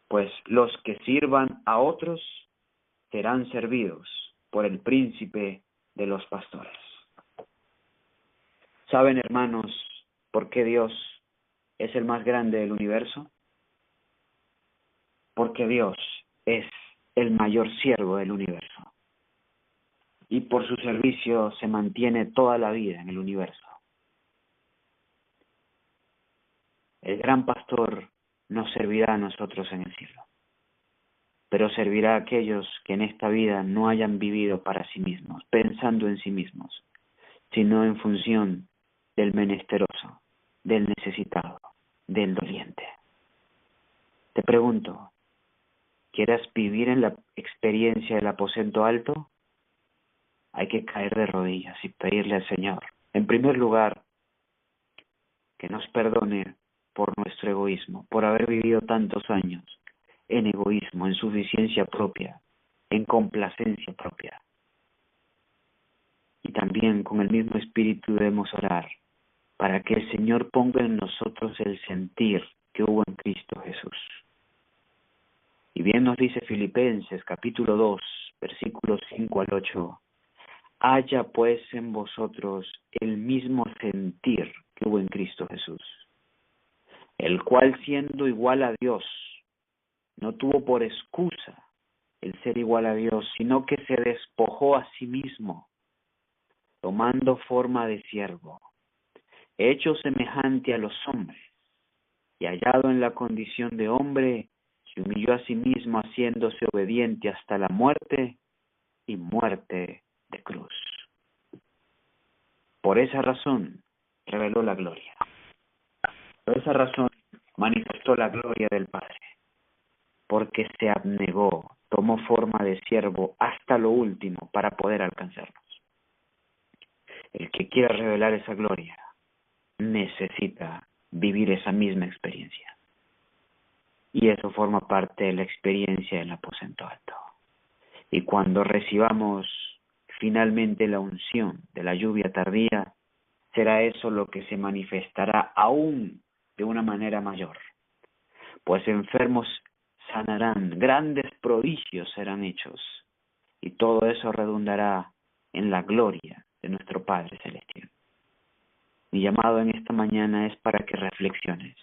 Pues los que sirvan a otros serán servidos por el príncipe de los pastores. ¿Saben, hermanos, por qué Dios es el más grande del universo? Porque Dios es el mayor siervo del universo. Y por su servicio se mantiene toda la vida en el universo. El gran pastor nos servirá a nosotros en el cielo, pero servirá a aquellos que en esta vida no hayan vivido para sí mismos, pensando en sí mismos, sino en función del menesteroso, del necesitado, del doliente. Te pregunto, ¿quieres vivir en la experiencia del aposento alto? Hay que caer de rodillas y pedirle al Señor, en primer lugar, que nos perdone por nuestro egoísmo, por haber vivido tantos años en egoísmo, en suficiencia propia, en complacencia propia. Y también con el mismo espíritu debemos orar para que el Señor ponga en nosotros el sentir que hubo en Cristo Jesús. Y bien nos dice Filipenses capítulo 2, versículos 5 al 8, haya pues en vosotros el mismo sentir que hubo en Cristo Jesús, el cual siendo igual a Dios, no tuvo por excusa el ser igual a Dios, sino que se despojó a sí mismo, tomando forma de siervo, hecho semejante a los hombres, y hallado en la condición de hombre, se humilló a sí mismo, haciéndose obediente hasta la muerte y muerte de cruz. Por esa razón reveló la gloria. Por esa razón manifestó la gloria del Padre, porque se abnegó, tomó forma de siervo hasta lo último para poder alcanzarnos. El que quiera revelar esa gloria necesita vivir esa misma experiencia. Y eso forma parte de la experiencia del aposento alto. Y cuando recibamos finalmente la unción de la lluvia tardía, será eso lo que se manifestará aún de una manera mayor. Pues enfermos sanarán, grandes prodigios serán hechos, y todo eso redundará en la gloria de nuestro Padre Celestial. Mi llamado en esta mañana es para que reflexiones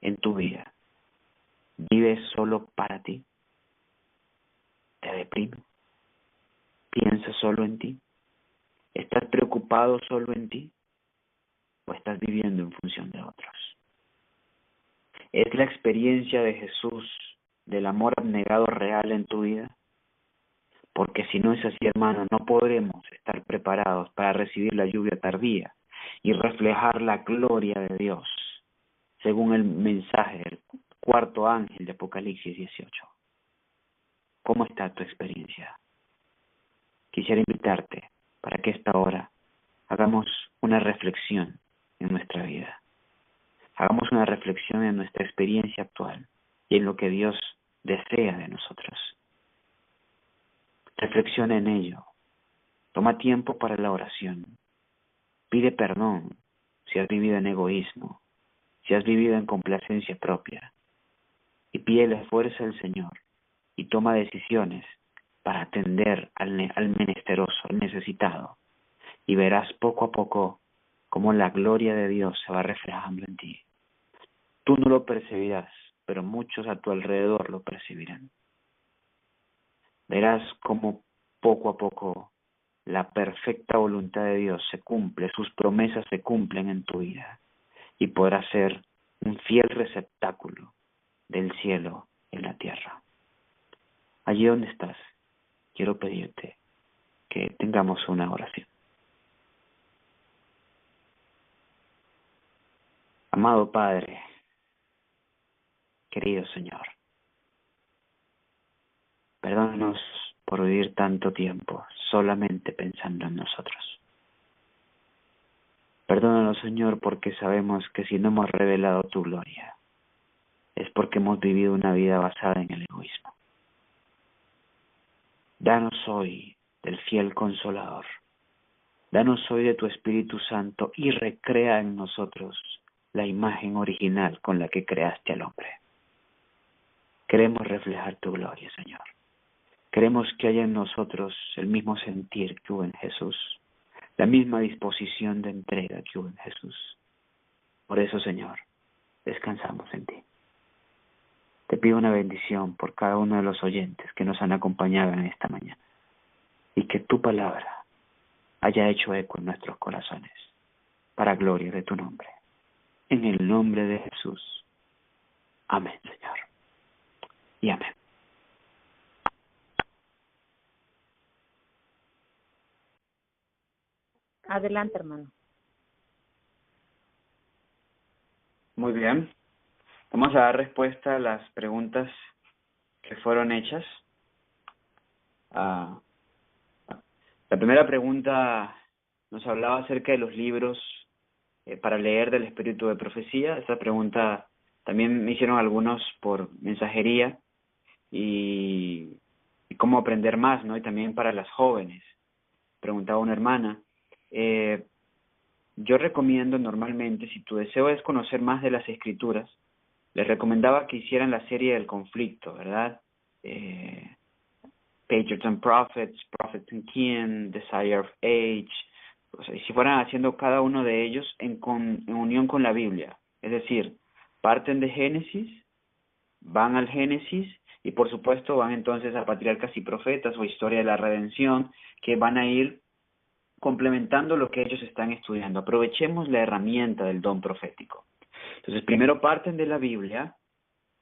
en tu vida. ¿Vives solo para ti? ¿Te deprime? ¿Piensas solo en ti? ¿Estás preocupado solo en ti? ¿O estás viviendo en función de otros? ¿Es la experiencia de Jesús, del amor abnegado real en tu vida? Porque si no es así, hermano, no podremos estar preparados para recibir la lluvia tardía y reflejar la gloria de Dios, según el mensaje del cuarto ángel de Apocalipsis 18. ¿Cómo está tu experiencia? Quisiera invitarte para que esta hora hagamos una reflexión en nuestra vida. Hagamos una reflexión en nuestra experiencia actual y en lo que Dios desea de nosotros. Reflexiona en ello. Toma tiempo para la oración. Pide perdón si has vivido en egoísmo, si has vivido en complacencia propia. Y pide la fuerza del Señor y toma decisiones para atender al menesteroso, al necesitado. Y verás poco a poco cómo la gloria de Dios se va reflejando en ti. Tú no lo percibirás, pero muchos a tu alrededor lo percibirán. Verás cómo poco a poco la perfecta voluntad de Dios se cumple, sus promesas se cumplen en tu vida y podrás ser un fiel receptáculo del cielo en la tierra. Allí donde estás, quiero pedirte que tengamos una oración. Amado Padre, querido Señor, perdónanos por vivir tanto tiempo solamente pensando en nosotros. Perdónanos, Señor, porque sabemos que si no hemos revelado tu gloria, es porque hemos vivido una vida basada en el egoísmo. Danos hoy del fiel Consolador. Danos hoy de tu Espíritu Santo y recrea en nosotros la imagen original con la que creaste al hombre. Queremos reflejar tu gloria, Señor. Queremos que haya en nosotros el mismo sentir que hubo en Jesús, la misma disposición de entrega que hubo en Jesús. Por eso, Señor, descansamos en ti. Te pido una bendición por cada uno de los oyentes que nos han acompañado en esta mañana y que tu palabra haya hecho eco en nuestros corazones para gloria de tu nombre. En el nombre de Jesús. Amén, Señor. Y amén. Adelante, hermano. Muy bien. Vamos a dar respuesta a las preguntas que fueron hechas. La primera pregunta nos hablaba acerca de los libros para leer del Espíritu de Profecía. Esta pregunta también me hicieron algunos por mensajería y cómo aprender más, ¿no? Y también para las jóvenes. Preguntaba una hermana. Yo recomiendo normalmente, si tu deseo es conocer más de las Escrituras, les recomendaba que hicieran la serie del conflicto, ¿verdad? Patriots and Prophets, Prophets and King, Desire of Age. O sea, y si fueran haciendo cada uno de ellos en unión con la Biblia. Es decir, parten de Génesis, van al Génesis y por supuesto van entonces a Patriarcas y Profetas o Historia de la Redención, que van a ir complementando lo que ellos están estudiando. Aprovechemos la herramienta del don profético. Entonces, primero parten de la Biblia,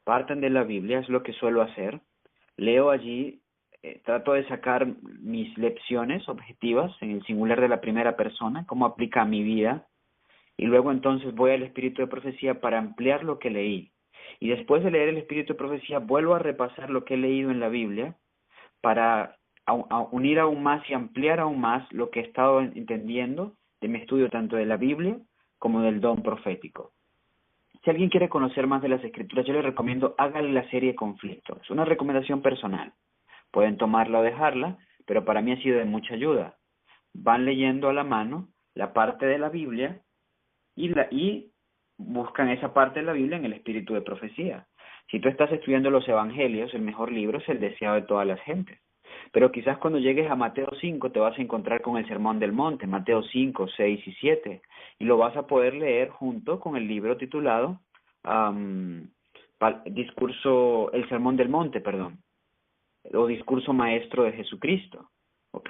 es lo que suelo hacer. Leo allí, trato de sacar mis lecciones objetivas en el singular de la primera persona, cómo aplica a mi vida, y luego entonces voy al Espíritu de Profecía para ampliar lo que leí. Y después de leer el Espíritu de Profecía, vuelvo a repasar lo que he leído en la Biblia para unir aún más y ampliar aún más lo que he estado entendiendo de mi estudio tanto de la Biblia como del don profético. Si alguien quiere conocer más de las Escrituras, yo les recomiendo, háganle la serie Conflicto. Es una recomendación personal. Pueden tomarla o dejarla, pero para mí ha sido de mucha ayuda. Van leyendo a la mano la parte de la Biblia y buscan esa parte de la Biblia en el Espíritu de Profecía. Si tú estás estudiando los Evangelios, el mejor libro es el deseado de todas las gentes. Pero quizás cuando llegues a Mateo 5 te vas a encontrar con el Sermón del Monte, Mateo 5, 6 y 7, y lo vas a poder leer junto con el libro titulado el Sermón del Monte, o Discurso Maestro de Jesucristo, ¿ok?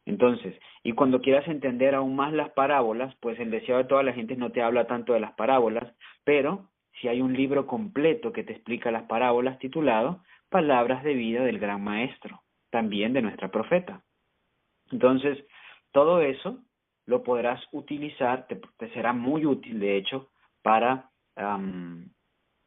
Entonces, y cuando quieras entender aún más las parábolas, pues el deseado de toda la gente no te habla tanto de las parábolas, pero si hay un libro completo que te explica las parábolas titulado Palabras de Vida del Gran Maestro, también de nuestra profeta. Entonces, todo eso lo podrás utilizar, te será muy útil, de hecho, para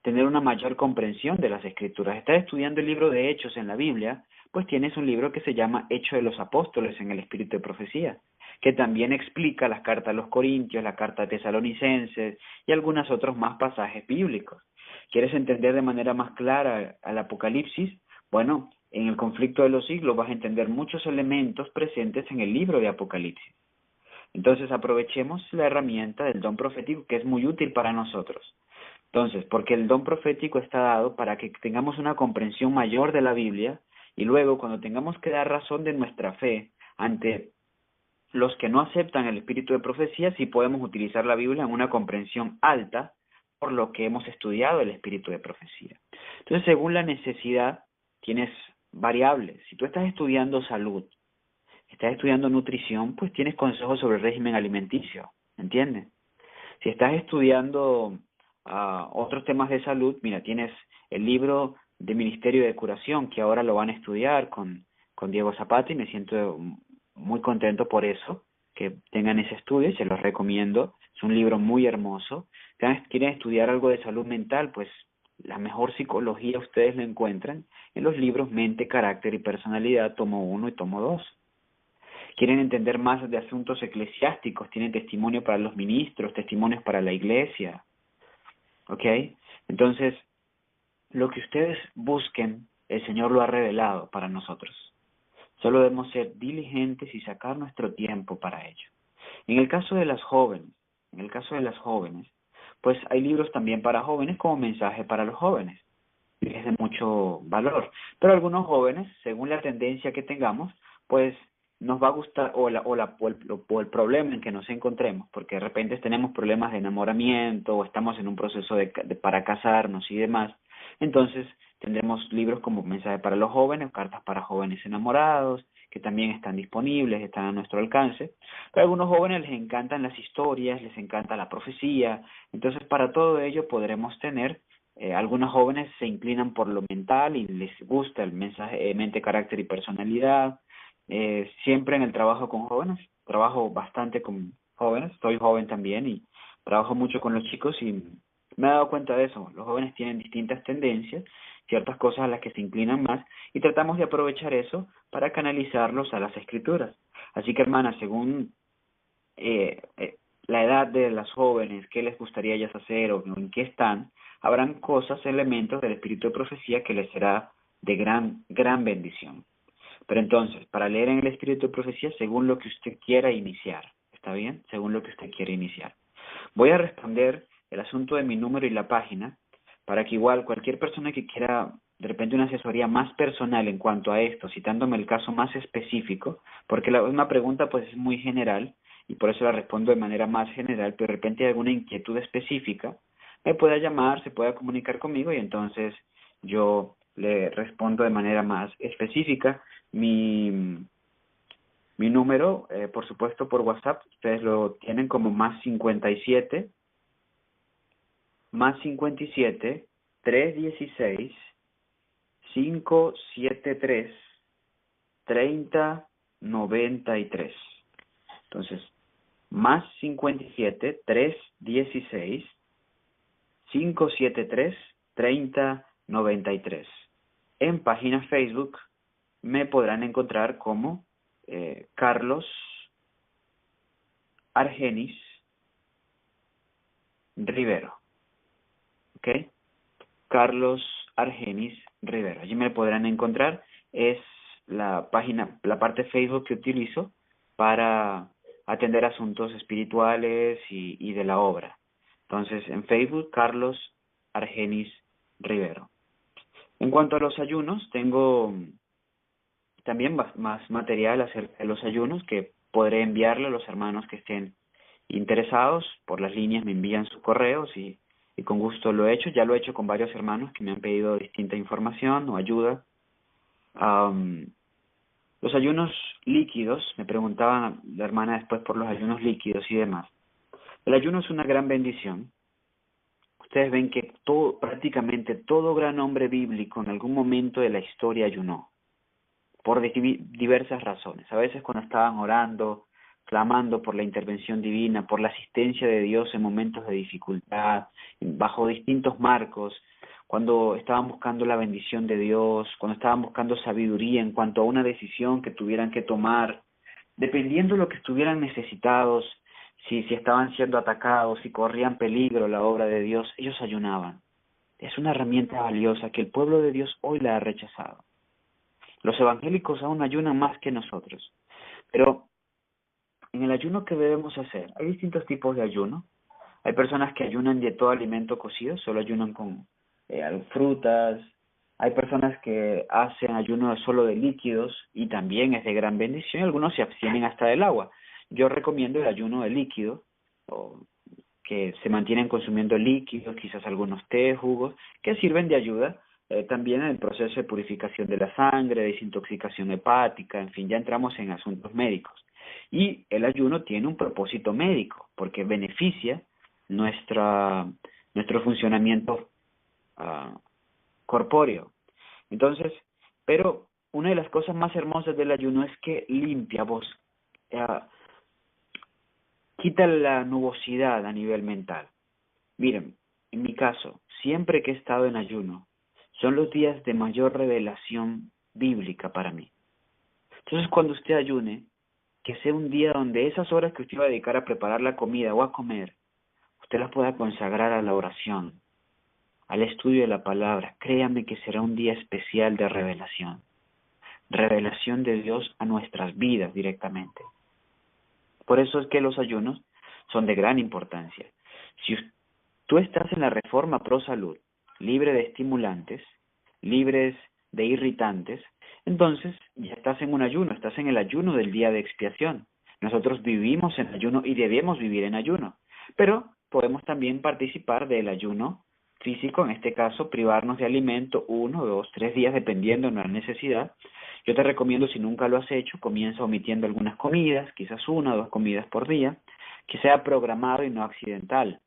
tener una mayor comprensión de las Escrituras. Estás estudiando el libro de Hechos en la Biblia, pues tienes un libro que se llama Hechos de los Apóstoles en el Espíritu de Profecía, que también explica las cartas a los Corintios, la carta a Tesalonicenses y algunos otros más pasajes bíblicos. ¿Quieres entender de manera más clara al Apocalipsis? Bueno, en el conflicto de los siglos vas a entender muchos elementos presentes en el libro de Apocalipsis. Entonces aprovechemos la herramienta del don profético, que es muy útil para nosotros. Entonces, porque el don profético está dado para que tengamos una comprensión mayor de la Biblia y luego cuando tengamos que dar razón de nuestra fe ante los que no aceptan el espíritu de profecía, sí podemos utilizar la Biblia en una comprensión alta por lo que hemos estudiado el espíritu de profecía. Entonces, según la necesidad, tienes variables. Si tú estás estudiando salud, Si estás estudiando nutrición, pues tienes consejos sobre el régimen alimenticio, ¿entiendes? Si estás estudiando otros temas de salud, mira, tienes el libro de Ministerio de Curación, que ahora lo van a estudiar con Diego Zapata y me siento muy contento por eso, que tengan ese estudio y se los recomiendo. Es un libro muy hermoso. Si quieren estudiar algo de salud mental, pues la mejor psicología ustedes lo encuentran en los libros Mente, Carácter y Personalidad, tomo 1 y tomo 2. Quieren entender más de asuntos eclesiásticos, tienen testimonio para los ministros, testimonios para la iglesia, ¿ok? Entonces, lo que ustedes busquen, el Señor lo ha revelado para nosotros. Solo debemos ser diligentes y sacar nuestro tiempo para ello. En el caso de las jóvenes, pues hay libros también para jóvenes como mensaje para los jóvenes. Y es de mucho valor. Pero algunos jóvenes, según la tendencia que tengamos, pues nos va a gustar o el problema en que nos encontremos, porque de repente tenemos problemas de enamoramiento o estamos en un proceso para casarnos y demás. Entonces tendremos libros como Mensaje para los jóvenes, Cartas para jóvenes enamorados, que también están disponibles, están a nuestro alcance. Pero a algunos jóvenes les encantan las historias, les encanta la profecía. Entonces para todo ello podremos tener algunos jóvenes se inclinan por lo mental y les gusta el mensaje mente, carácter y personalidad. Siempre en el trabajo con jóvenes, trabajo bastante con jóvenes, soy joven también y trabajo mucho con los chicos y me he dado cuenta de eso. Los jóvenes tienen distintas tendencias, ciertas cosas a las que se inclinan más y tratamos de aprovechar eso para canalizarlos a las escrituras. Así que hermanas, según la edad de las jóvenes, qué les gustaría ellas hacer o en qué están, habrán cosas, elementos del espíritu de profecía que les será de gran bendición. Pero entonces, para leer en el espíritu de profecía, según lo que usted quiera iniciar, ¿está bien? Según lo que usted quiera iniciar. Voy a responder el asunto de mi número y la página, para que igual cualquier persona que quiera de repente una asesoría más personal en cuanto a esto, citándome el caso más específico, porque una pregunta pues es muy general, y por eso la respondo de manera más general, pero de repente hay alguna inquietud específica, me pueda llamar, se pueda comunicar conmigo y entonces yo le respondo de manera más específica. Mi número, por supuesto, por WhatsApp, ustedes lo tienen como +57 316 573 3093. Entonces, +57 316 573 3093. En página Facebook me podrán encontrar como Carlos Argenis Rivero. ¿Ok? Carlos Argenis Rivero. Allí me podrán encontrar. Es la página, la parte Facebook que utilizo para atender asuntos espirituales y de la obra. Entonces, en Facebook, Carlos Argenis Rivero. En cuanto a los ayunos, tengo también más material acerca de los ayunos que podré enviarle a los hermanos que estén interesados. Por las líneas me envían sus correos y con gusto lo he hecho. Ya lo he hecho con varios hermanos que me han pedido distinta información o ayuda. Los ayunos líquidos, me preguntaban la hermana después por los ayunos líquidos y demás. El ayuno es una gran bendición. Ustedes ven que prácticamente todo gran hombre bíblico en algún momento de la historia ayunó, por diversas razones. A veces cuando estaban orando, clamando por la intervención divina, por la asistencia de Dios en momentos de dificultad, bajo distintos marcos, cuando estaban buscando la bendición de Dios, cuando estaban buscando sabiduría en cuanto a una decisión que tuvieran que tomar, dependiendo de lo que estuvieran necesitados, si estaban siendo atacados, si corrían peligro la obra de Dios, ellos ayunaban. Es una herramienta valiosa que el pueblo de Dios hoy la ha rechazado. Los evangélicos aún ayunan más que nosotros, pero en el ayuno que debemos hacer, hay distintos tipos de ayuno. Hay personas que ayunan de todo alimento cocido, solo ayunan con frutas. Hay personas que hacen ayuno solo de líquidos y también es de gran bendición. Algunos se abstienen hasta del agua. Yo recomiendo el ayuno de líquido, o que se mantienen consumiendo líquidos, quizás algunos té, jugos, que sirven de ayuda también el proceso de purificación de la sangre, desintoxicación hepática, en fin, ya entramos en asuntos médicos. Y el ayuno tiene un propósito médico, porque beneficia nuestro funcionamiento corpóreo. Entonces, pero una de las cosas más hermosas del ayuno es que limpia vos, quita la nubosidad a nivel mental. Miren, en mi caso, siempre que he estado en ayuno, son los días de mayor revelación bíblica para mí. Entonces, cuando usted ayune, que sea un día donde esas horas que usted va a dedicar a preparar la comida o a comer, usted las pueda consagrar a la oración, al estudio de la palabra. Créame que será un día especial de revelación. Revelación de Dios a nuestras vidas directamente. Por eso es que los ayunos son de gran importancia. Si tú estás en la reforma pro salud, libre de estimulantes, libres de irritantes, entonces ya estás en un ayuno, estás en el ayuno del día de expiación. Nosotros vivimos en ayuno y debemos vivir en ayuno, pero podemos también participar del ayuno físico, en este caso privarnos de alimento 1, 2, 3 días dependiendo de la necesidad. Yo te recomiendo, si nunca lo has hecho, comienza omitiendo algunas comidas, quizás 1 o 2 comidas por día, que sea programado y no accidental.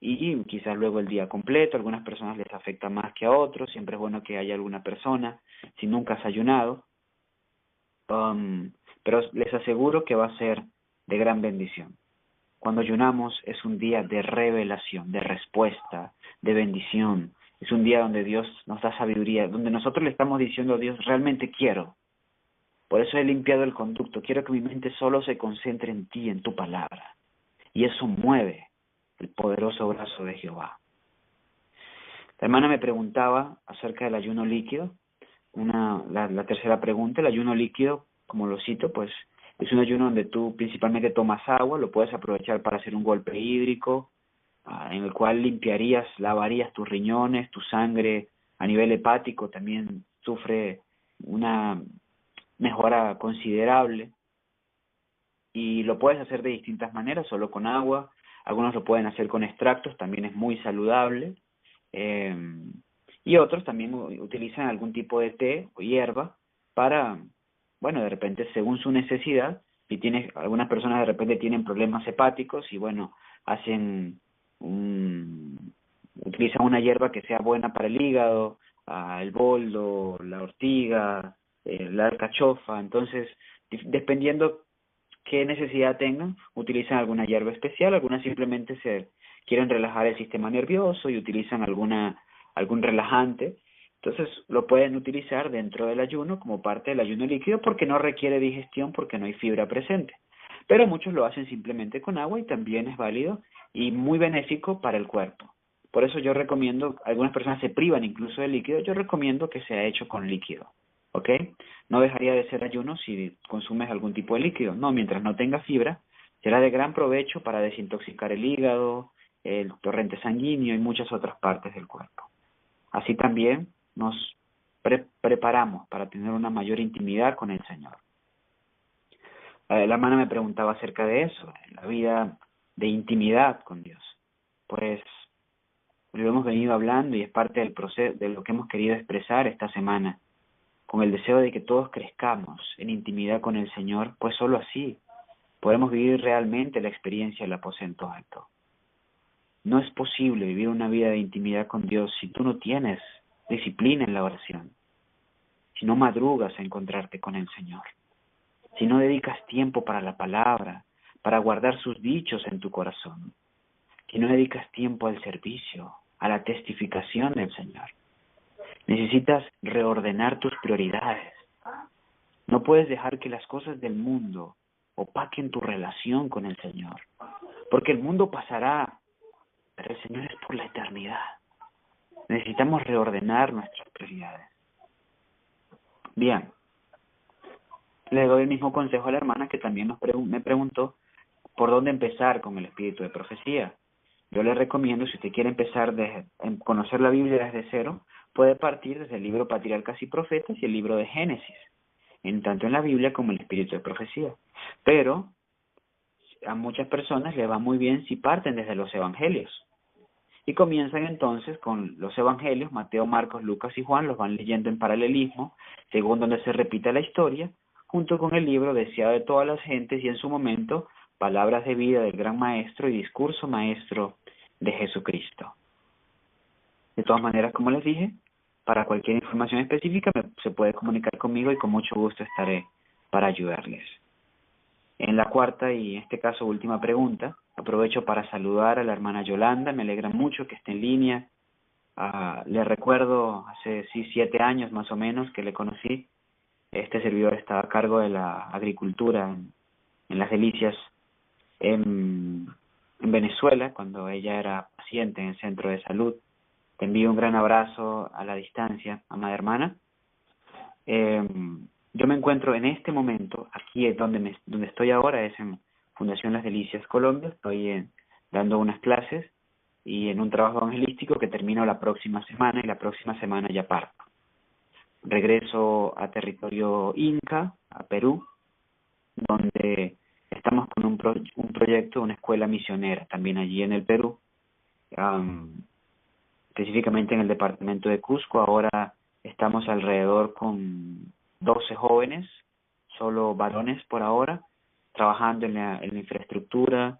Y quizás luego el día completo, a algunas personas les afecta más que a otros, siempre es bueno que haya alguna persona, si nunca has ayunado, pero les aseguro que va a ser de gran bendición. Cuando ayunamos es un día de revelación, de respuesta, de bendición. Es un día donde Dios nos da sabiduría, donde nosotros le estamos diciendo a Dios, realmente quiero. Por eso he limpiado el conducto. Quiero que mi mente solo se concentre en ti, en tu palabra. Y eso mueve el poderoso brazo de Jehová. La hermana me preguntaba acerca del ayuno líquido. La tercera pregunta, el ayuno líquido, como lo cito, pues es un ayuno donde tú principalmente tomas agua, lo puedes aprovechar para hacer un golpe hídrico, en el cual lavarías tus riñones, tu sangre a nivel hepático también sufre una mejora considerable, y lo puedes hacer de distintas maneras, solo con agua, algunos lo pueden hacer con extractos, también es muy saludable, y otros también utilizan algún tipo de té o hierba para, bueno, de repente según su necesidad, si tienes, algunas personas de repente tienen problemas hepáticos y bueno, utilizan una hierba que sea buena para el hígado, el boldo, la ortiga, la alcachofa. Entonces, dependiendo qué necesidad tengan, utilizan alguna hierba especial, algunas simplemente se quieren relajar el sistema nervioso y utilizan algún relajante. Entonces lo pueden utilizar dentro del ayuno como parte del ayuno líquido porque no requiere digestión, porque no hay fibra presente. Pero muchos lo hacen simplemente con agua y también es válido y muy benéfico para el cuerpo. Por eso yo recomiendo, algunas personas se privan incluso del líquido, yo recomiendo que sea hecho con líquido. ¿Ok? No dejaría de ser ayuno si consumes algún tipo de líquido. No, mientras no tenga fibra, será de gran provecho para desintoxicar el hígado, el torrente sanguíneo y muchas otras partes del cuerpo. Así también nos preparamos para tener una mayor intimidad con el Señor. La hermana me preguntaba acerca de eso, la vida de intimidad con Dios. Pues lo hemos venido hablando y es parte del proceso de lo que hemos querido expresar esta semana, con el deseo de que todos crezcamos en intimidad con el Señor, pues solo así podemos vivir realmente la experiencia del aposento alto. No es posible vivir una vida de intimidad con Dios si tú no tienes disciplina en la oración, si no madrugas a encontrarte con el Señor, si no dedicas tiempo para la palabra, para guardar sus dichos en tu corazón, si no dedicas tiempo al servicio, a la testificación del Señor. Necesitas reordenar tus prioridades. No puedes dejar que las cosas del mundo opaquen tu relación con el Señor, porque el mundo pasará, pero el Señor es por la eternidad. Necesitamos reordenar nuestras prioridades. Bien, le doy el mismo consejo a la hermana que también me preguntó por dónde empezar con el espíritu de profecía. Yo le recomiendo, si usted quiere empezar a conocer la Biblia desde cero, puede partir desde el libro Patriarcas y Profetas y el libro de Génesis, tanto en la Biblia como en el espíritu de profecía. Pero a muchas personas le va muy bien si parten desde los evangelios. Y comienzan entonces con los evangelios, Mateo, Marcos, Lucas y Juan, los van leyendo en paralelismo, según donde se repite la historia, junto con el libro Deseado de todas las gentes y en su momento Palabras de vida del gran maestro y discurso maestro de Jesucristo. De todas maneras, como les dije, para cualquier información específica se puede comunicar conmigo y con mucho gusto estaré para ayudarles. En la cuarta y en este caso última pregunta, aprovecho para saludar a la hermana Yolanda, me alegra mucho que esté en línea. Le recuerdo hace 7 años más o menos que le conocí. Este servidor estaba a cargo de la agricultura en Las Delicias, en Venezuela, cuando ella era paciente en el centro de salud. Te envío un gran abrazo a la distancia, amada hermana. Yo me encuentro en este momento, aquí es donde estoy ahora, es en Fundación Las Delicias, Colombia. Estoy dando unas clases y en un trabajo evangelístico que termino la próxima semana, y la próxima semana ya parto. Regreso a territorio Inca, a Perú, donde estamos con un proyecto, una escuela misionera, también allí en el Perú, específicamente en el departamento de Cusco. Ahora estamos alrededor con 12 jóvenes, solo varones por ahora, trabajando en la infraestructura,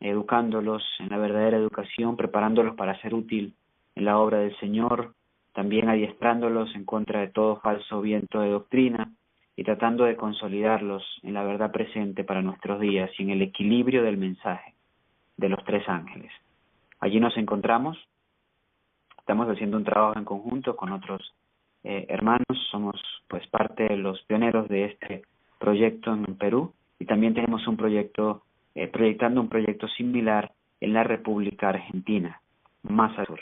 educándolos en la verdadera educación, preparándolos para ser útil en la obra del Señor, también adiestrándolos en contra de todo falso viento de doctrina y tratando de consolidarlos en la verdad presente para nuestros días y en el equilibrio del mensaje de los 3 ángeles. Allí nos encontramos, estamos haciendo un trabajo en conjunto con otros hermanos, somos pues parte de los pioneros de este proyecto en Perú, y también tenemos un proyecto, proyectando un proyecto similar en la República Argentina, más al sur.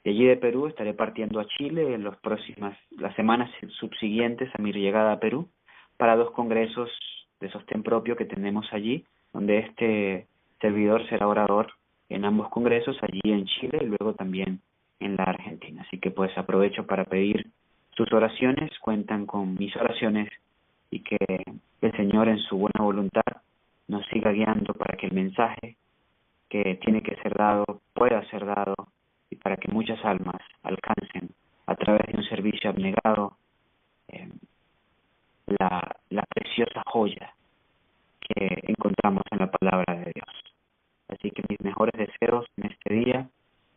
De allí de Perú estaré partiendo a Chile en las semanas subsiguientes a mi llegada a Perú, para 2 congresos de sostén propio que tenemos allí, donde este servidor será orador en ambos congresos, allí en Chile y luego también en la Argentina. Así que pues aprovecho para pedir sus oraciones, cuentan con mis oraciones, y que el Señor en su buena voluntad nos siga guiando para que el mensaje que tiene que ser dado pueda ser dado, y para que muchas almas alcancen a través de un servicio abnegado la preciosa joya que encontramos en la palabra de Dios. Así que mis mejores deseos en este día,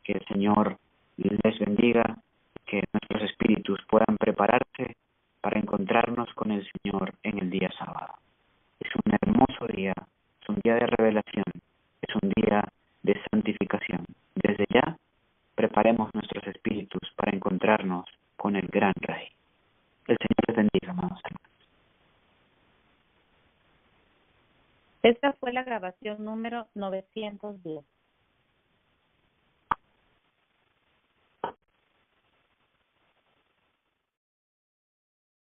que el Señor les bendiga, que nuestros espíritus puedan prepararse para encontrarnos con el Señor en el día sábado. Es un hermoso día, es un día de revelación, es un día de santificación. Desde ya, preparemos nuestros espíritus para encontrarnos con el gran Rey. El Señor les bendiga, amados hermanos. Esta fue la grabación número 910.